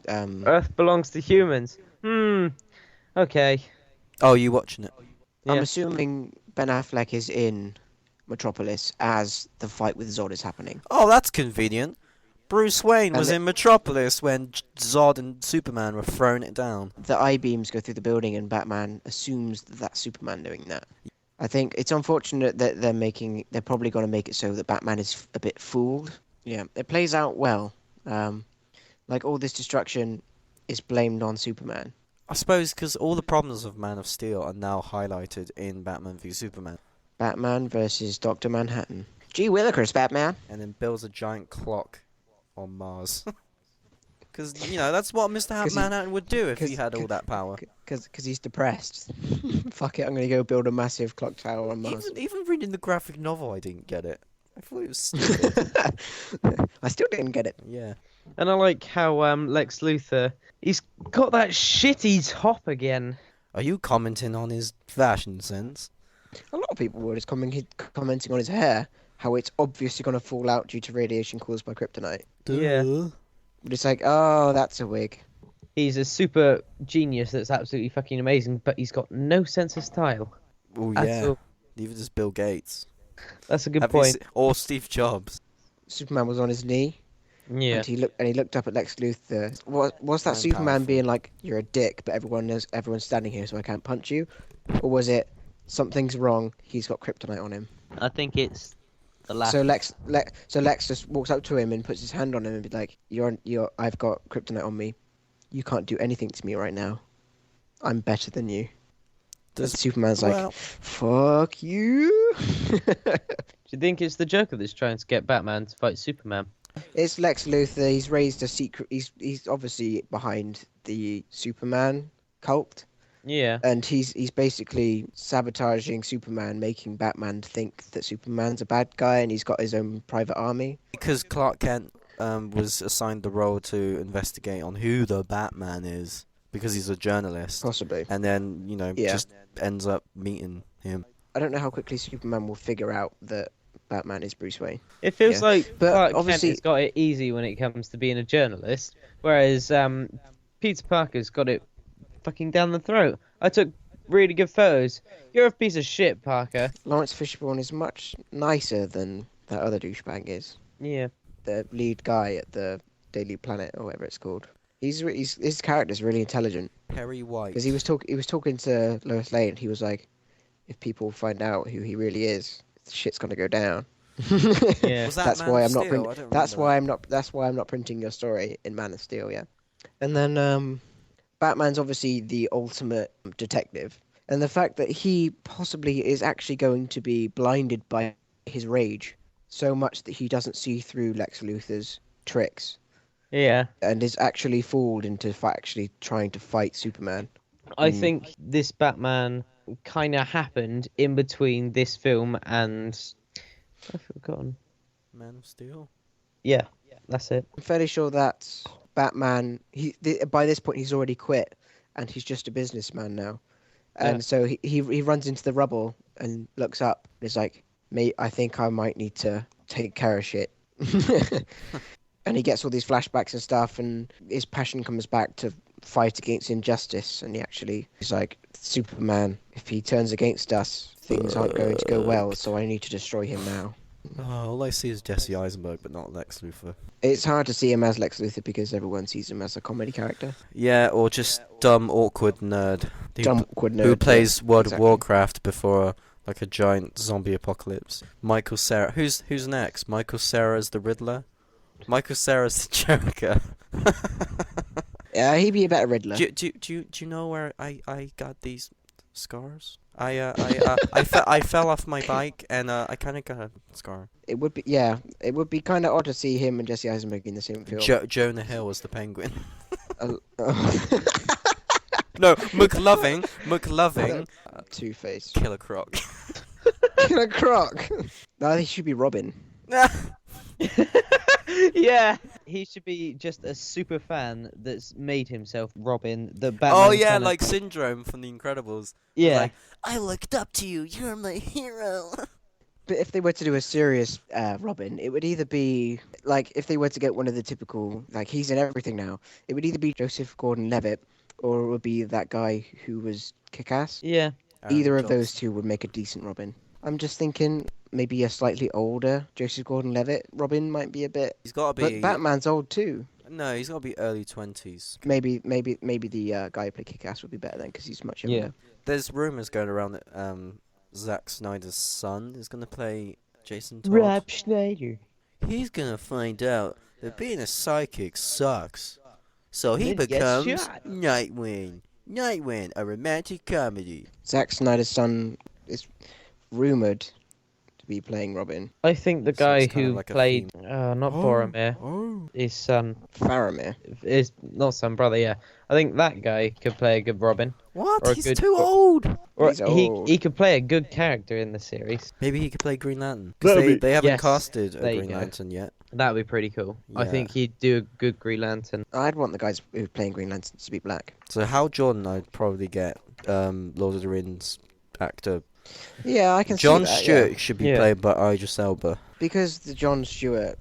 Earth belongs to humans. Okay. Oh, you watching it? Yeah. I'm assuming Ben Affleck is in Metropolis as the fight with Zod is happening. Oh, that's convenient. Bruce Wayne And was the- in Metropolis when Zod and Superman were throwing it down. The I-beams go through the building and Batman assumes that that's Superman doing that. I think it's unfortunate that they're probably going to make it so that Batman is a bit fooled. Yeah, it plays out well. Like all this destruction is blamed on Superman. I suppose because all the problems of Man of Steel are now highlighted in Batman v Superman. Batman versus Dr. Manhattan. Gee Willikers, Batman. And then builds a giant clock on Mars. Because, you know, that's what Mr. 'Cause he- Manhattan would do if he 'cause- had all that power. Because he's depressed. Fuck it, I'm going to go build a massive clock tower on Mars. Even reading the graphic novel, I didn't get it. I thought it was stupid. I still didn't get it. Yeah. And I like how Lex Luthor, he's got that shitty top again. Are you commenting on his fashion sense? A lot of people were just commenting on his hair, how it's obviously going to fall out due to radiation caused by kryptonite. Yeah. But it's like, oh, that's a wig. He's a super genius that's absolutely fucking amazing, but he's got no sense of style. Oh, at yeah. all. Neither does Bill Gates. That's a good Have you point. or Steve Jobs. Superman was on his knee, Yeah. and he looked up at Lex Luthor. Was that I'm Superman powerful. being like, "You're a dick," but everyone's standing here, so I can't punch you, or was it something's wrong? He's got kryptonite on him. I think it's the last. So Lex just walks up to him and puts his hand on him and be like, I've got kryptonite on me. You can't do anything to me right now. I'm better than you." And Superman's like, "Fuck you." Do you think it's the Joker that's trying to get Batman to fight Superman? It's Lex Luthor. He's raised a secret. He's obviously behind the Superman cult, Yeah. and he's basically sabotaging Superman, making Batman think that Superman's a bad guy, and he's got his own private army. Because Clark Kent was assigned the role to investigate on who the Batman is, because he's a journalist. Possibly. And then, you know, Yeah. just ends up meeting him. I don't know how quickly Superman will figure out that Batman is Bruce Wayne. It feels Yeah. like But Clark obviously- Kent has got it easy when it comes to being a journalist, whereas Peter Parker's got it fucking down the throat. I took really good photos. You're a piece of shit, Parker. Lawrence Fishburne is much nicer than that other douchebag is. Yeah. The lead guy at the Daily Planet or whatever it's called. His character's really intelligent. Perry White. Because he was talking to Lois Lane, and he was like, if people find out who he really is, shit's gonna go down. Yeah. Was that That's Man why of I'm not Steel? print- I don't That's remember why I'm not printing your story in Man of Steel. Yeah. And then Batman's obviously the ultimate detective, and the fact that he possibly is actually going to be blinded by his rage so much that he doesn't see through Lex Luthor's tricks Yeah. and is actually fooled into actually trying to fight Superman. I think this Batman kind of happened in between this film and I've forgotten. Man of Steel? Yeah, that's it. I'm fairly sure that Batman, by this point he's already quit, and he's just a businessman now. And Yeah. so he runs into the rubble and looks up. And is like, "Mate, I think I might need to take care of shit." And he gets all these flashbacks and stuff, and his passion comes back to fight against injustice. And he's like, "Superman, if he turns against us, things aren't going to go well. So I need to destroy him now." Oh, all I see is Jesse Eisenberg, but not Lex Luthor. It's hard to see him as Lex Luthor because everyone sees him as a comedy character. Yeah, or just dumb, awkward nerd. Dumb, awkward nerd. Who plays World exactly. of Warcraft before a giant zombie apocalypse. Michael Cera. Who's next? Michael Cera's the Riddler? Michael Cera's the Joker. Yeah, he'd be a better Riddler. Do you know where I got these scars? I fell off my bike and I kind of got a scar. It would be, yeah, it would be kind of odd to see him and Jesse Eisenberg in the same film. Jonah Hill was the penguin. Uh, No, McLovin, Two-Face. Killer Croc. Killer Croc. No, he should be Robin. Yeah, he should be just a super fan that's made himself Robin. The Batman. Oh yeah, kinda... like Syndrome from The Incredibles. Yeah. Like, I looked up to you. You're my hero. But if they were to do a serious Robin, it would either be like if they were to get one of the typical like he's in everything now. It would either be Joseph Gordon-Levitt or it would be that guy who was Kick-Ass. Yeah. Either of those two would make a decent Robin. I'm just thinking maybe a slightly older Joseph Gordon-Levitt Robin might be a bit. He's got to But be. Batman's old too. No, he's got to be early 20s. Maybe the guy who played Kick-Ass would be better then because he's much younger. Yeah. There's rumors going around that Zack Snyder's son is gonna play Jason Todd. Rob Schneider. He's gonna find out that being a psychic sucks, so he Then he gets becomes shot. Nightwing. Nightwing, a romantic comedy. Zack Snyder's son is rumored to be playing Robin. I think the So guy it's kinda who like a played, theme. not Boromir, Oh. his son, Faramir. his not son, brother. Yeah, I think that guy could play a good Robin. What? Or a He's good- too old. Or He's old. he could play a good character in the series. Maybe he could play Green Lantern. 'Cause That'd be- they haven't yes, casted a there you Green go. Lantern yet. That would be pretty cool. I Yeah. think he'd do a good Green Lantern. I'd want the guys who are playing Green Lantern to be black. So Hal Jordan, I'd probably get Lord of the Rings actor. Yeah, I can Jon see that. Stewart Yeah. should be Yeah. played by Idris Elba. Because the Jon Stewart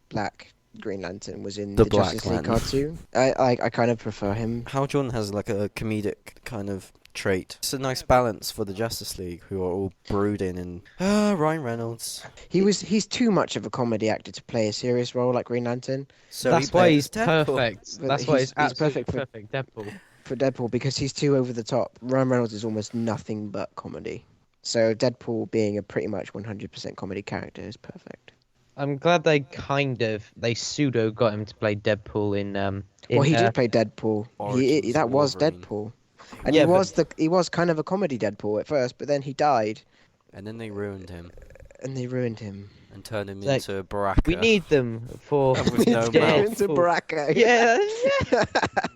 black Green Lantern was in The the, Black Justice League Lantern. cartoon. I kind of prefer him. Hal Jordan has like a comedic kind of trait. It's a nice balance for the Justice League, who are all brooding and Ryan Reynolds. He's too much of a comedy actor to play a serious role like Green Lantern So That's he why played he's as Deadpool. perfect. But That's why he's he's absolutely perfect for- perfect. Deadpool. for Deadpool because he's too over the top. Ryan Reynolds is almost nothing but comedy. So Deadpool being a pretty much 100% comedy character is perfect. I'm glad they pseudo got him to play Deadpool in Well, he did play Deadpool. Origins That of was Wolverine. Deadpool. And Yeah, he was kind of a comedy Deadpool at first, but then he died And then they ruined him and they ruined him. and turned him Like, into Baraka. We need them for With no Get mouth. into Baraka. Yeah.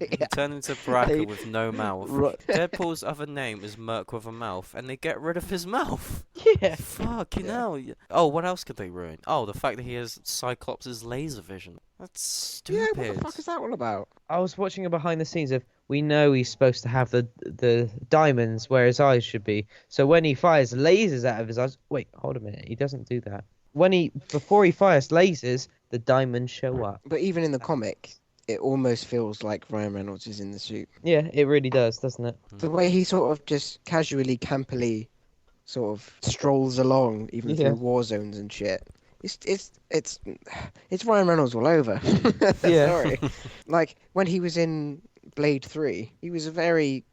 He turned into Baraka They- with no mouth. Ru- Deadpool's other name is Merc with a mouth, and they get rid of his mouth. Yeah. Fucking hell. Oh, what else could they ruin? Oh, the fact that he has Cyclops' laser vision. That's Yeah, stupid. what the fuck is that all about? I was watching a behind the scenes of we know he's supposed to have the diamonds where his eyes should be. So when he fires lasers out of his eyes, wait, hold a minute, he doesn't do that. Before he fires lasers, the diamonds show up. But even in the comic, it almost feels like Ryan Reynolds is in the suit. Yeah, it really does, doesn't it? The way he sort of just casually, campily, sort of strolls along, even Yeah. through war zones and shit. It's Ryan Reynolds all over. Yeah. Sorry. Like when he was in Blade 3, he was a very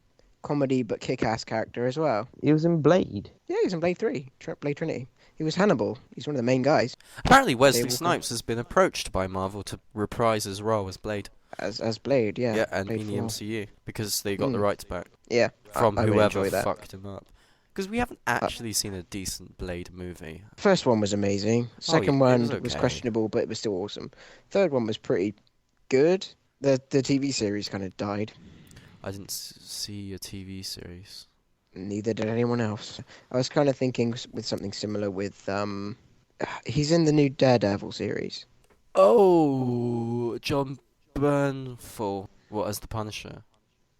comedy but kick-ass character as well. He was in Blade. Yeah, he was in Blade 3, Blade Trinity. He was Hannibal. He's one of the main guys Apparently, Wesley They will- Snipes has been approached by Marvel to reprise his role as Blade. as Blade. Yeah. Yeah, and Blade in the 4. MCU because they got the Mm. rights back Yeah. from I really whoever enjoy that. fucked him up. Because we haven't actually seen a decent Blade movie. First one was amazing. Second it one was was okay. questionable, but it was still awesome. Third one was pretty good. The TV series kind of died. I didn't see a TV series. Neither did anyone else. I was kind of thinking with something similar with he's in the new Daredevil series. Oh, John Bernthal. What, as the Punisher?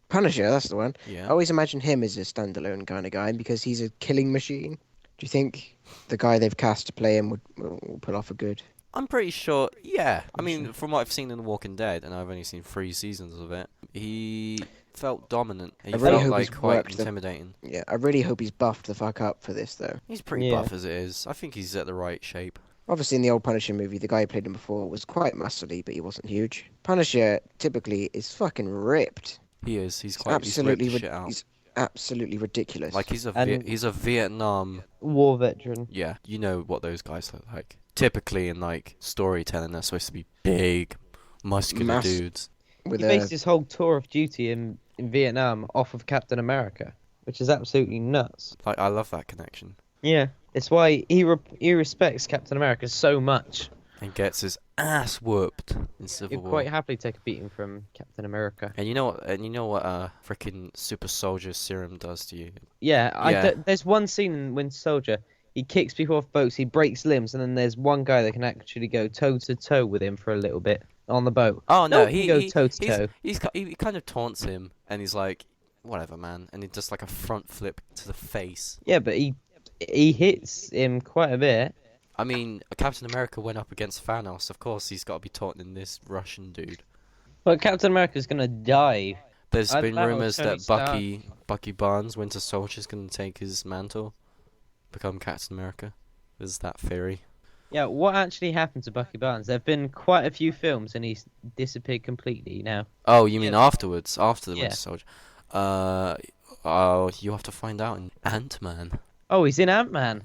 Punisher, that's the one. Yeah. I always imagine him as a standalone kind of guy because he's a killing machine. Do you think the guy they've cast to play him will pull off a good? I'm pretty sure, yeah. I mean, from what I've seen in The Walking Dead, and I've only seen 3 seasons of it, he felt dominant. He I really felt hope like he's quite worked the- intimidating. Yeah, I really hope he's buffed the fuck up for this though. He's pretty Yeah. buff as it is. I think he's at the right shape. Obviously, in the old Punisher movie, the guy who played him before was quite muscly, but he wasn't huge. Punisher typically is fucking ripped. He is. He's He's quite. absolutely, he's ripped the shit out. he's absolutely ridiculous. Like he's a And- he's a Vietnam. War veteran. Yeah, you know what those guys look like. Typically in like storytelling, they're supposed to be big, muscular Mass- dudes. with He a based his whole tour of duty in Vietnam off of Captain America, which is absolutely nuts. Like, I love that connection. Yeah, it's why he respects Captain America so much. And gets his ass whooped in Civil He'd War. quite happily take a beating from Captain America. And you know what? Freaking super soldier serum does to you. Yeah, there's one scene in Winter Soldier. He kicks people off boats, he breaks limbs, and then there's one guy that can actually go toe to toe with him for a little bit on the boat. Oh no, one can go toe to toe. he kind of taunts him, and he's like, whatever, man, and he does like a front flip to the face. Yeah, but he hits him quite a bit. I mean, Captain America went up against Thanos. Of course, he's got to be taunting this Russian dude. But Captain America's gonna die. There's been That was rumors Tony that Bucky Barnes, Winter Soldier's going to take his mantle, become Captain America. There's that theory. Yeah, what actually happened to Bucky Barnes? There've been quite a few films, and he's disappeared completely now. Oh, you mean afterwards, after the Yeah. Winter Soldier? Oh, you have to find out in Ant-Man. Oh, he's in Ant-Man.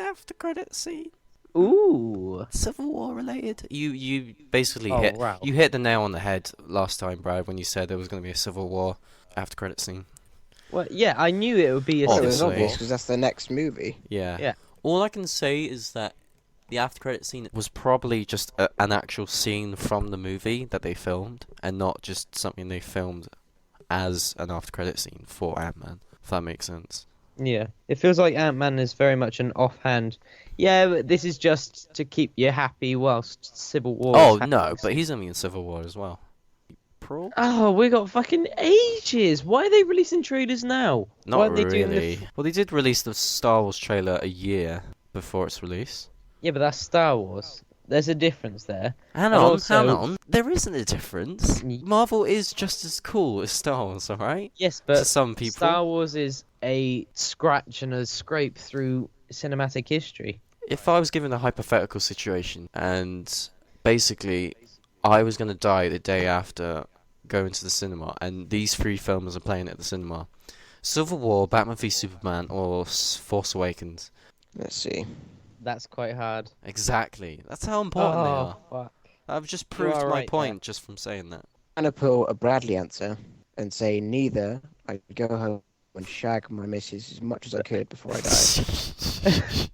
After credit scene. Ooh. Civil War related. You basically Oh, hit wow. you hit the nail on the head last time, Brad, when you said there was going to be a Civil War after credit scene. Well, yeah, I knew it would be a it was Obviously. obvious because that's the next movie. Yeah. Yeah. All I can say is that the after credit scene was probably just an actual scene from the movie that they filmed, and not just something they filmed as an after credit scene for Ant-Man. If that makes sense. Yeah, it feels like Ant-Man is very much an offhand. Yeah, but this is just to keep you happy whilst Civil War. Oh is no, happening. but he's only in Civil War as well. Oh, we got fucking ages. Why are they releasing trailers now? Not Why are they really. doing the Well, they did release the Star Wars trailer a year before its release. Yeah, but that's Star Wars. There's a difference there. Hang And on, also- hang on. There isn't a difference. Ye- Marvel is just as cool as Star Wars, alright? Yes, To but some people. Star Wars is a scratch and a scrape through cinematic history. If I was given a hypothetical situation, and basically I was going to die the day after going to the cinema, and these three films are playing at the cinema, Civil War, Batman v Superman, or Force Awakens. Let's see. That's quite hard. Exactly. That's how important they are. Fuck. I've just proved are my right point just from saying that. I'm gonna pull a Bradley answer and say neither. I'd go home and shag my missus as much as I could before I died.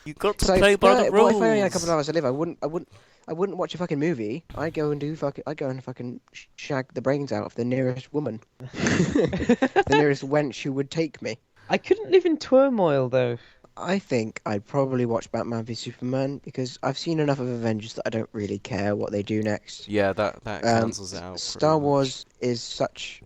You got to So, play by the rules. If I only had a couple of hours to live, I wouldn't watch a fucking movie. I'd go and fucking shag the brains out of the nearest woman, the nearest wench who would take me. I couldn't live in turmoil though. I think I'd probably watch Batman v Superman because I've seen enough of Avengers that I don't really care what they do next. Yeah, that cancels it out. Star pretty much. Wars is such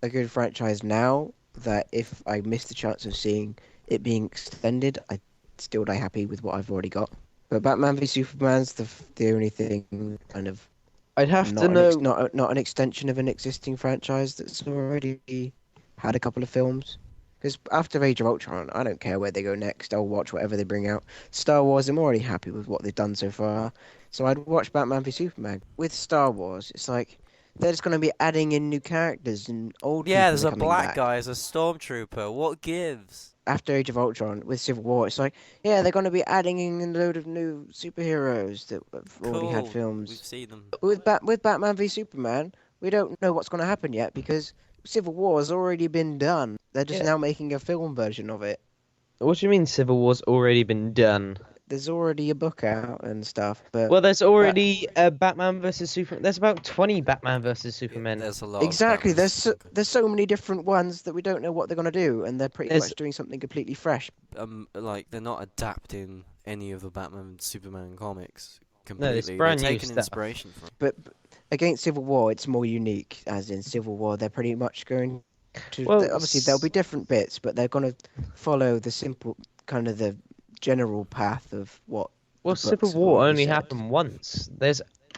a good franchise now that if I miss the chance of seeing it being extended, I'd still die happy with what I've already got. But Batman v Superman's the only thing kind of I'd have not to an know. not an extension of an existing franchise that's already had a couple of films. Because after Age of Ultron, I don't care where they go next. I'll watch whatever they bring out. Star Wars, I'm already happy with what they've done so far. So I'd watch Batman v Superman. With Star Wars, it's like they're just going to be adding in new characters and old Yeah, people there's are a coming black back. guy as a stormtrooper. What gives? After Age of Ultron, with Civil War, it's like, yeah, they're going to be adding in a load of new superheroes that have already had Cool. films. We've seen them. With Batman v Superman, we don't know what's going to happen yet because Civil War has already been done. They're just Yeah. now making a film version of it. What do you mean Civil War's already been done? There's already a book out and stuff, but Well, there's already a Batman versus Superman. There's about 20 Batman versus Superman. There's a lot. exactly, Of there's so many different ones that we don't know what they're going to do, and they're pretty There's- much doing something completely fresh. like they're not adapting any of the Batman and Superman comics completely. it's brand they're new taking stuff. inspiration from. But against Civil War, it's more unique, as in Civil War, they're pretty much going to... Well, obviously, there'll be different bits, but they're going to follow the simple, kind of the general path of what... Well, the Civil books have War already only said. happened once.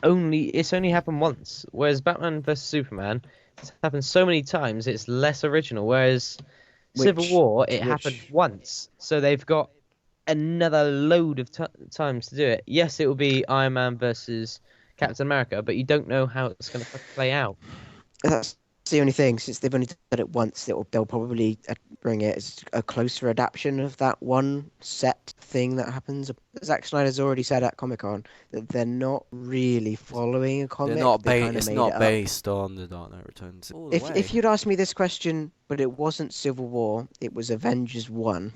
It's only happened once. Whereas Batman versus Superman, it's happened so many times. It's less original. Whereas Civil Which- War, it which- happened once. So they've got another load of times to do it. Yes, it will be Iron Man versus Captain America, but you don't know how it's going to play out. That's the only thing. Since they've only done it once, they'll probably bring it as a closer adaptation of that one set thing that happens. Zack Snyder's already said at Comic-Con that they're not really following a They're comic. not They kind of it's made it not up. based on the Dark Knight Returns all the If way. you'd asked me this question, but it wasn't Civil War, it was Avengers 1.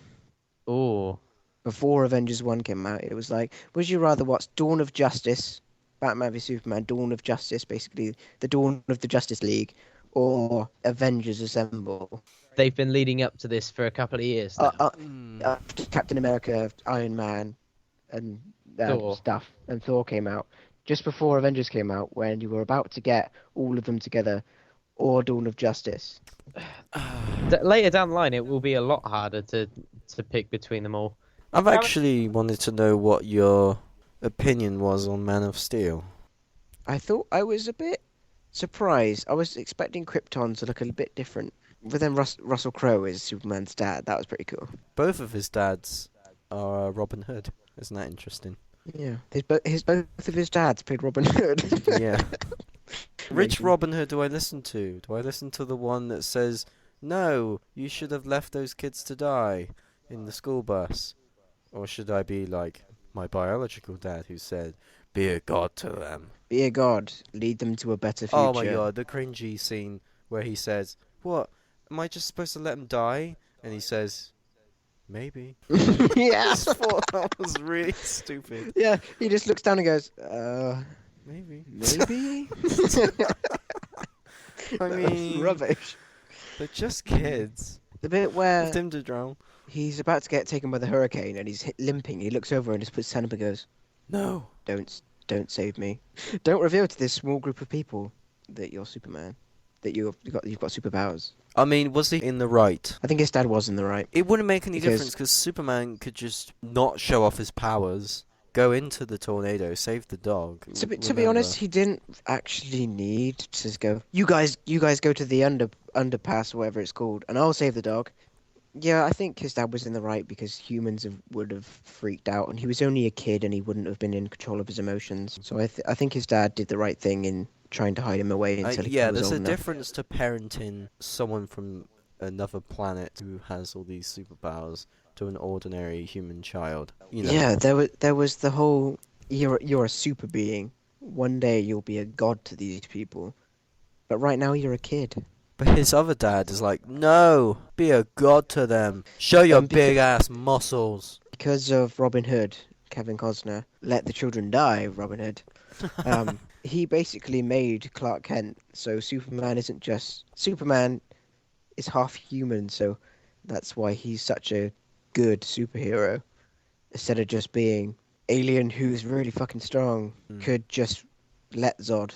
Oh, Before Avengers 1 came out, it was like, would you rather watch Dawn of Justice, Batman v Superman, Dawn of Justice, basically the dawn of the Justice League, or Avengers Assemble? they've been leading up to this for a couple of years Uh, now. uh, Hmm. After Captain America, Iron Man, and Thor. stuff, and Thor came out, just before Avengers came out, when you were about to get all of them together, or Dawn of Justice. Later down the line, it will be a lot harder to pick between them all. I've actually wanted to know what your opinion was on Man of Steel. I thought I was a bit surprised. I was expecting Krypton to look a bit different. But then Russell Crowe is Superman's dad. That was pretty cool. Both of his dads are Robin Hood. Isn't that interesting? Yeah, both of his dads played Robin Hood. Yeah. Which Amazing. Robin Hood do I listen to? Do I listen to the one that says, "No, you should have left those kids to die in the school bus"? Or should I be like my biological dad who said, "Be a god to them"? Be a god, lead them to a better future. Oh my god, the cringy scene where he says, "What? Am I just supposed to let him die?" And he says, "Maybe." Yeah. I just thought that was really stupid. Yeah, he just looks down and goes, Maybe. maybe? I That's mean, rubbish. they're just kids. The bit where Left him to drown. he's about to get taken by the hurricane and he's limping, he looks over and just puts his hand up and goes, No. don't save me. Don't reveal to this small group of people that you're Superman. That you've got superpowers. I mean, was he in the right? I think his dad was in the right. It wouldn't make any Because- difference because Superman could just not show off his powers, go into the tornado, save the dog. To be remember. honest, he didn't actually need to go. You guys go to the underpass, or whatever it's called, and I'll save the dog. Yeah, I think his dad was in the right because humans would have freaked out, and he was only a kid, and he wouldn't have been in control of his emotions. So I think his dad did the right thing in trying to hide him away until he yeah, was there's old a enough. difference to parenting someone from another planet who has all these superpowers to an ordinary human child. You know. Yeah, there was the whole you're a super being. One day you'll be a god to these people, but right now you're a kid. But his other dad is like, no, be a god to them. Show your Because- big ass muscles. Because of Robin Hood, Kevin Costner, let the children die, Robin Hood. He basically made Clark Kent, so Superman isn't just Superman is half human, so that's why he's such a good superhero. Instead of just being alien who's really fucking strong, could just let Zod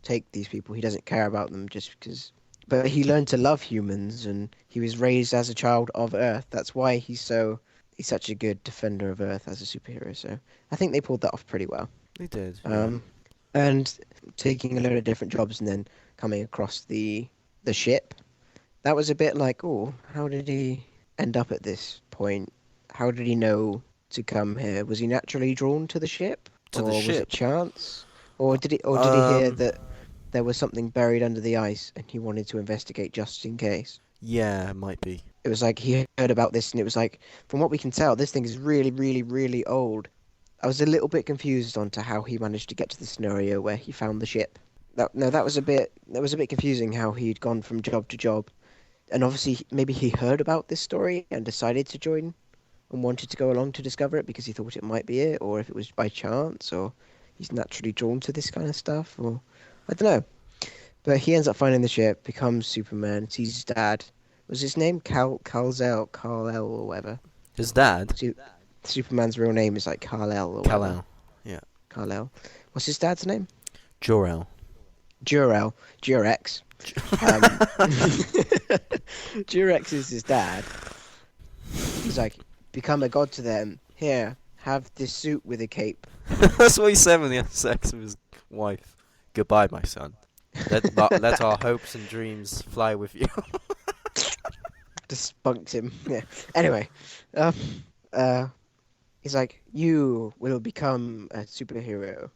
take these people. He doesn't care about them just because. But he learned to love humans, and he was raised as a child of Earth. That's why he's such a good defender of Earth as a superhero. So I think they pulled that off pretty well. They did. And taking a load of different jobs and then coming across the ship, that was a bit like, oh, how did he end up at this point? How did he know to come here? Was he naturally drawn to the ship, To the or was ship. it chance, or did he hear that there was something buried under the ice and he wanted to investigate just in case? Yeah, it might be. It was like he heard about this and it was like, from what we can tell, this thing is really, really, really old. I was a little bit confused on to how he managed to get to the scenario where he found the ship. That was a bit confusing how he'd gone from job to job, and obviously maybe he heard about this story and decided to join and wanted to go along to discover it because he thought it might be it, or if it was by chance, or he's naturally drawn to this kind of stuff, or I don't know. But he ends up finding the ship, becomes Superman, sees his dad. Was his name Kal-El or whatever? His dad, Superman's real name is like Kal-El or whatever. Kal-El. Yeah. Kal-El. What's his dad's name? Jor-El. Jor-El. Durex. Durex is his dad. He's like, become a god to them. Here, have this suit with a cape. That's what he said when he had sex with his wife. Goodbye, my son. Let our hopes and dreams fly with you. Just spunks him. Yeah. Anyway, he's like, you will become a superhero.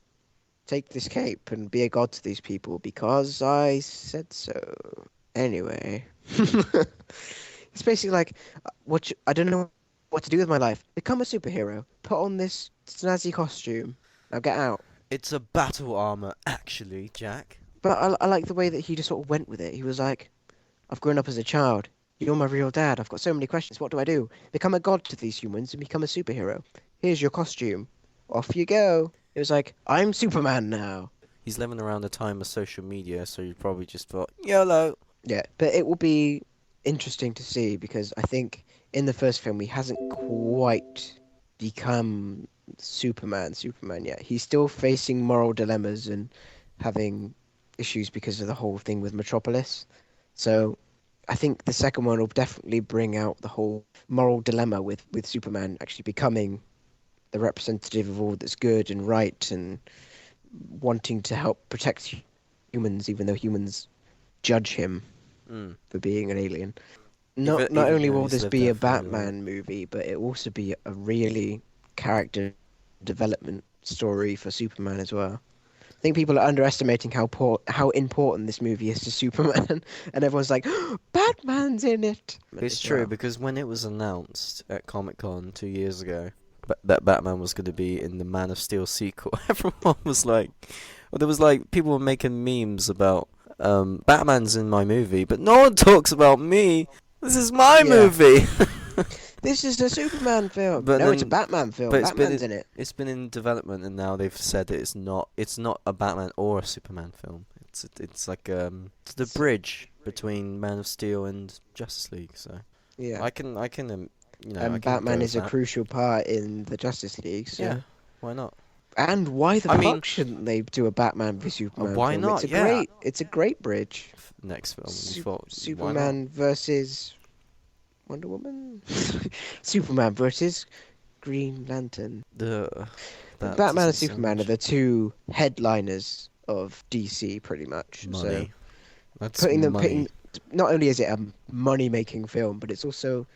take this cape and be a god to these people because I said so. Anyway, it's basically like, I don't know what to do with my life. Become a superhero. Put on this snazzy costume. Now get out. It's a battle armor, actually, Jack. But I like the way that he just sort of went with it. He was like, I've grown up as a child. You're my real dad. I've got so many questions. What do I do? Become a god to these humans and become a superhero. Here's your costume. Off you go. It was like, I'm Superman now. He's living around the time of social media, so you probably just thought, YOLO. Yeah, but it will be interesting to see because I think in the first film he hasn't quite become Superman yet. He's still facing moral dilemmas and having issues because of the whole thing with Metropolis. So I think the second one will definitely bring out the whole moral dilemma with Superman actually becoming the representative of all that's good and right and wanting to help protect humans even though humans judge him for being an alien. Not only will this be a Batman movie, but it will also be a really character development story for Superman as well. I think people are underestimating how important this movie is to Superman, and everyone's like, Batman's in it! It's true, because when it was announced at Comic-Con 2 years ago that Batman was going to be in the Man of Steel sequel, everyone was like... Well, there was like, people were making memes about, Batman's in my movie, but no one talks about me! This is my movie! This is a Superman film. But it's a Batman film. Batman's in it. It's been in development, and now they've said that it's not a Batman or a Superman film. It's like it's the bridge between Man of Steel and Justice League. So yeah, I can you know. And Batman is a crucial part in the Justice League. So. Yeah, why not? And why the fuck shouldn't they do a Batman v Superman? Why film? not? It's a great bridge. Next film, you thought Superman versus Wonder Woman. Superman versus Green Lantern. Batman and Superman are the two headliners of DC, pretty much. Money. So That's money. Not only is it a money-making film, but it's also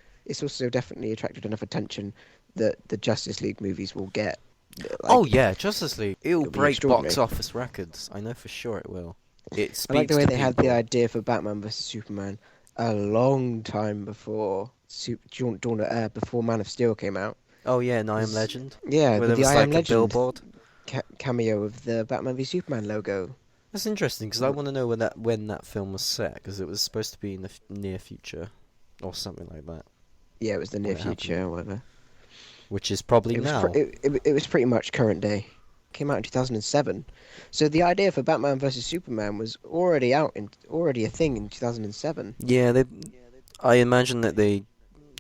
definitely attracted enough attention that the Justice League movies will get. Oh yeah, Justice League. It'll break extraordinary. box office records. I know for sure it will. It speaks I like the way to they had the people. idea for Batman vs Superman a long time before before Man of Steel came out. Oh yeah, and I Am Legend. Yeah, Where the there was I like Am a Legend billboard. cameo of the Batman v Superman logo. That's interesting because I want to know when that film was set, because it was supposed to be in the near future, or something like that. Yeah, it was the near When it future, happened. or whatever. Which is probably It was now. it was pretty much current day. Came out in 2007. So the idea for Batman vs Superman was already a thing in 2007. Yeah, I imagine that they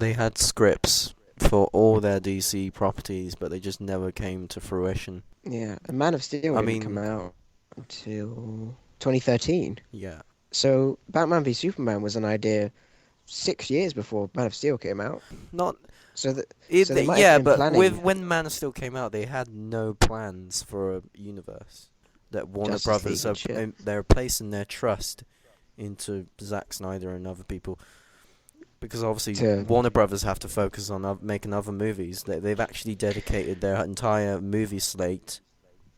had scripts for all their DC properties, but they just never came to fruition. Yeah, and Man of Steel didn't come out until 2013. Yeah. So Batman v Superman was an idea 6 years before Man of Steel came out. Not. So they might have been but planning. when Man of Steel came out, they had no plans for a universe. That Warner Justice Brothers League and shit. they're placing their trust into Zack Snyder and other people, because obviously Warner Brothers have to focus on making other movies. They've actually dedicated their entire movie slate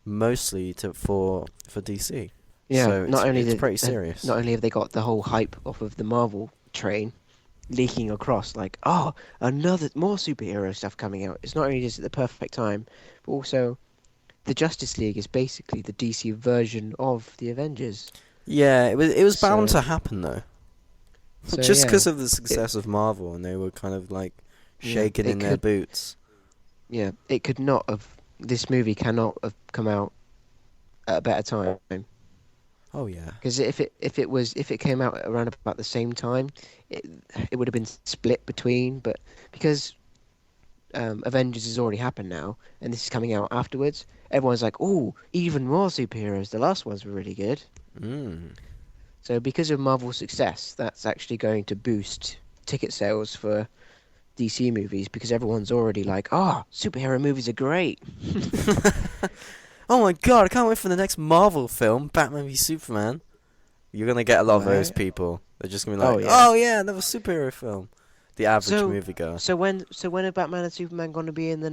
mostly for DC. Yeah, so it's pretty serious. Not only have they got the whole hype off of the Marvel train leaking across, like, more superhero stuff coming out. It's not only is it the perfect time, but also the Justice League is basically the DC version of the Avengers. Yeah, it was bound to happen though. So, Just because of the success of Marvel, and they were kind of like shaking in their boots. Yeah, it could not have. This movie cannot have come out at a better time. Oh yeah. Because if it came out around about the same time, it would have been split between. But because Avengers has already happened now, and this is coming out afterwards, everyone's like, "Oh, even more superheroes." The last ones were really good. So because of Marvel's success, that's actually going to boost ticket sales for DC movies, because everyone's already like, superhero movies are great. Oh my god, I can't wait for the next Marvel film, Batman v Superman. You're going to get a lot of those people. They're just going to be like, oh yeah, another superhero film. The average moviegoer. So when are Batman and Superman going to be in are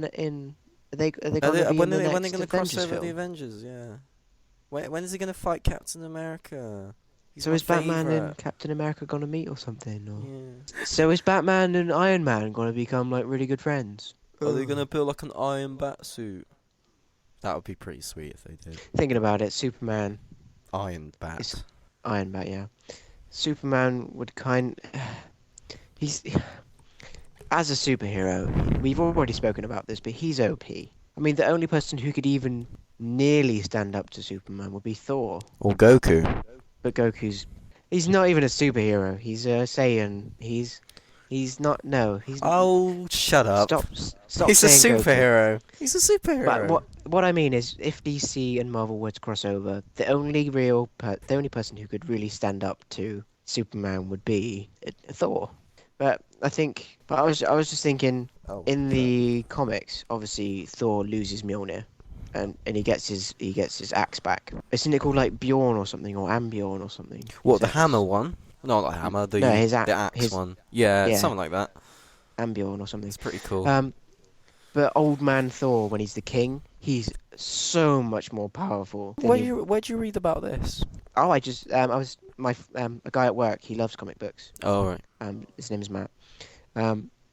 they going to be When in the are they next going to cross Avengers over film? the Avengers? Yeah. When is he gonna fight Captain America? He's So my is Batman favourite. and Captain America gonna meet or something? Or Yeah. so is Batman and Iron Man gonna become like really good friends? Are they gonna build like an Iron Bat suit? That would be pretty sweet if they did. Thinking about it, Superman Iron Bat. is Iron Man, yeah. Superman would he's as a superhero. We've already spoken about this, but he's OP. I mean, the only person who could even nearly stand up to Superman would be Thor. Or Goku. But he's not even a superhero. He's a Saiyan. He's not. No, he's. Oh, shut up. Stop He's a saying Goku. superhero. He's a superhero. But what I mean is, if DC and Marvel were to cross over, the only person who could really stand up to Superman would be Thor. But I was just thinking, in the comics, obviously Thor loses Mjolnir, and he gets his axe back. Isn't it called like Bjorn or something, or Ambjorn or something? What, the hammer one? No, not the hammer. The axe one. Yeah, something like that. Ambjorn or something. It's pretty cool. But old man Thor, when he's the king, he's so much more powerful. Where'd you read about this? Oh, I was a guy at work. He loves comic books. Oh, right. His name is Matt.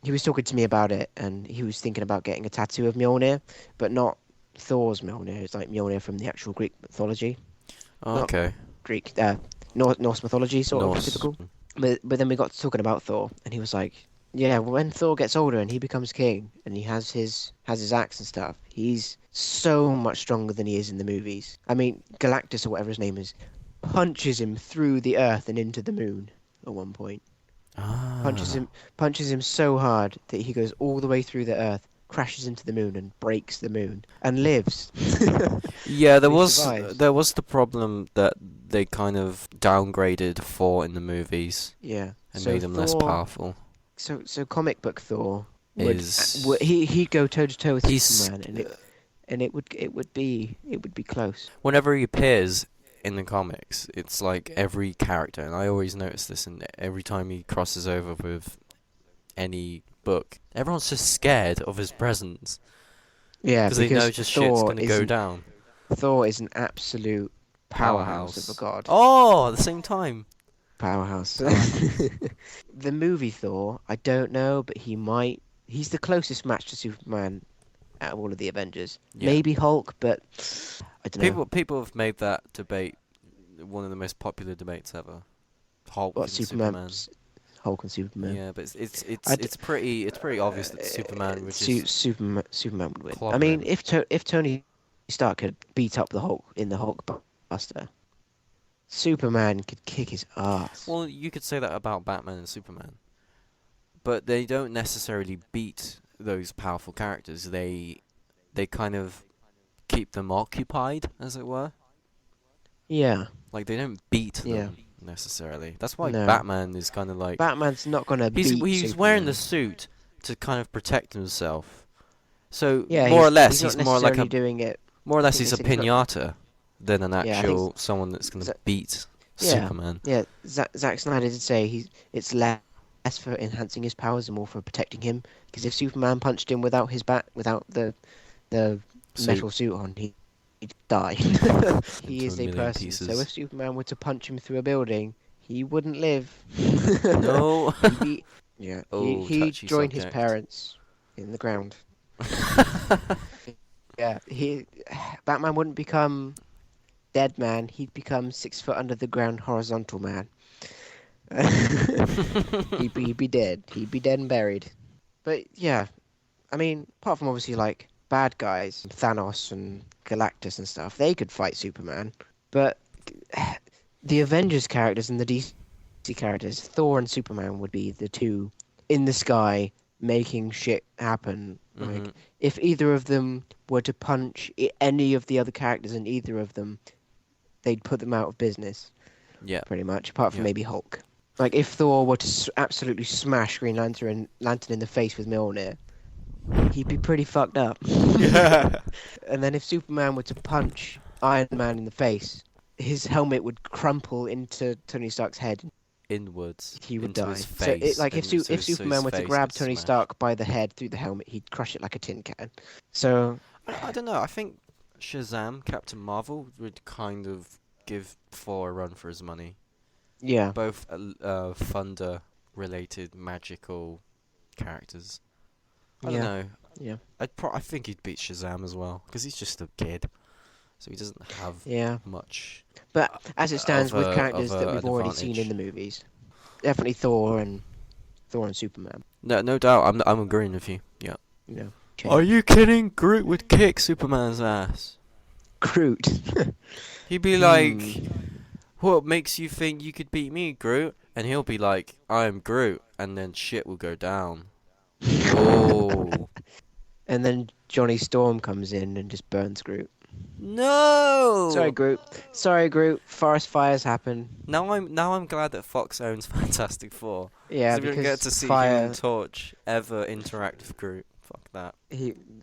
He was talking to me about it, and he was thinking about getting a tattoo of Mjolnir, but not Thor's Mjolnir. It's like Mjolnir from the actual Greek mythology. Oh, okay. Greek, Norse mythology, sort Norse. of typical. But then we got to talking about Thor, and he was like, "Yeah, when Thor gets older and he becomes king, and he has his axe and stuff, he's so much stronger than he is in the movies. I mean, Galactus or whatever his name is, punches him through the earth and into the moon at one point. Ah. Punches him so hard that he goes all the way through the earth, crashes into the moon and breaks the moon and lives." Yeah, He survives. there was the problem that they kind of downgraded Thor in the movies Yeah. and So made him less Thor- powerful. So comic book Thor Is he'd go toe to toe with he's Superman, and it would be close. whenever he appears in the comics, it's like every character, and I always notice this, and every time he crosses over with any book, everyone's just scared of his presence Yeah, because they know just shit's Thor gonna go down. Thor is an absolute powerhouse of a god. Oh, at the same time. Powerhouse. The movie Thor, I don't know, but he's the closest match to Superman out of all of the Avengers. Yeah. Maybe Hulk, but I don't know. People have made that debate one of the most popular debates ever. Hulk What, and Superman? Superman. Hulk and Superman. Yeah, but it's pretty obvious that Superman would just Superman would win. clobber I mean, him. if Tony Stark could beat up the Hulk in the Hulkbuster, Superman could kick his ass. Well, you could say that about Batman and Superman, but they don't necessarily beat those powerful characters. They kind of keep them occupied, as it were. Yeah. Like they don't beat them Yeah. necessarily. That's why No. Batman is kind of like Batman's not gonna beat he's wearing the Superman. suit to kind of protect himself. So Yeah, more or he's less, not he's more like necessarily doing it. he's a he's not- pinata than an Yeah, I think actual someone that's going to Za- beat Yeah. Superman. Yeah, Zack Snyder did say it's less for enhancing his powers and more for protecting him. Because if Superman punched him without without the Suit. metal suit on, he'd die. He Into is a a million person. pieces. So if Superman were to punch him through a building, he wouldn't live. No. He'd be, yeah. Oh, He'd touchy join his subject. parents in the ground. Yeah. Batman wouldn't become dead man. He'd become 6 foot under the ground horizontal man. He'd be dead. He'd be dead and buried. But yeah, I mean, apart from obviously like bad guys, Thanos and Galactus and stuff, they could fight Superman. But the Avengers characters and the DC characters, Thor and Superman would be the two in the sky making shit happen. Like, Mhm. if either of them were to punch any of the other characters in either of them, they'd put them out of business. Yeah. Pretty much, apart from Yeah. maybe Hulk. Like if Thor were to absolutely smash Green Lantern in the face with Mjolnir, he'd be pretty fucked up. Yeah. And then if Superman were to punch Iron Man in the face, his helmet would crumple into Tony Stark's head. Inwards. He would into die. His So face, like and if so if his Superman were to face grab gets Tony smashed. Stark by the head through the helmet, he'd crush it like a tin can. So I don't know. I think Shazam, Captain Marvel would kind of give Thor a run for his money. Yeah. Both thunder-related magical characters. I don't Yeah. know. Yeah. I think he'd beat Shazam as well because he's just a kid, so he doesn't have Yeah. much But as it stands, with characters that we've an already seen in advantage. the movies, definitely Thor and Superman. No, no doubt. I'm agreeing with you. Yeah. You know. Are you kidding? Groot would kick Superman's ass. Groot? He'd be like, "What makes you think you could beat me, Groot?" And he'll be like, "I'm Groot," and then shit will go down. Oh. And then Johnny Storm comes in and just burns Groot. No! Sorry, Groot. Forest fires happen. Now I'm glad that Fox owns Fantastic Four. Yeah, we don't get to see Human Torch ever interact with Groot. Fuck that.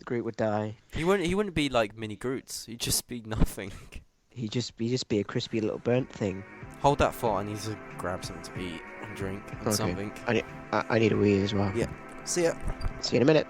Groot would die. He wouldn't be like mini Groots. He'd just be nothing. He'd just be a crispy little burnt thing. Hold that thought. I need to grab something to eat and drink and something. I need a wee as well. Yeah. See ya. See you in a minute.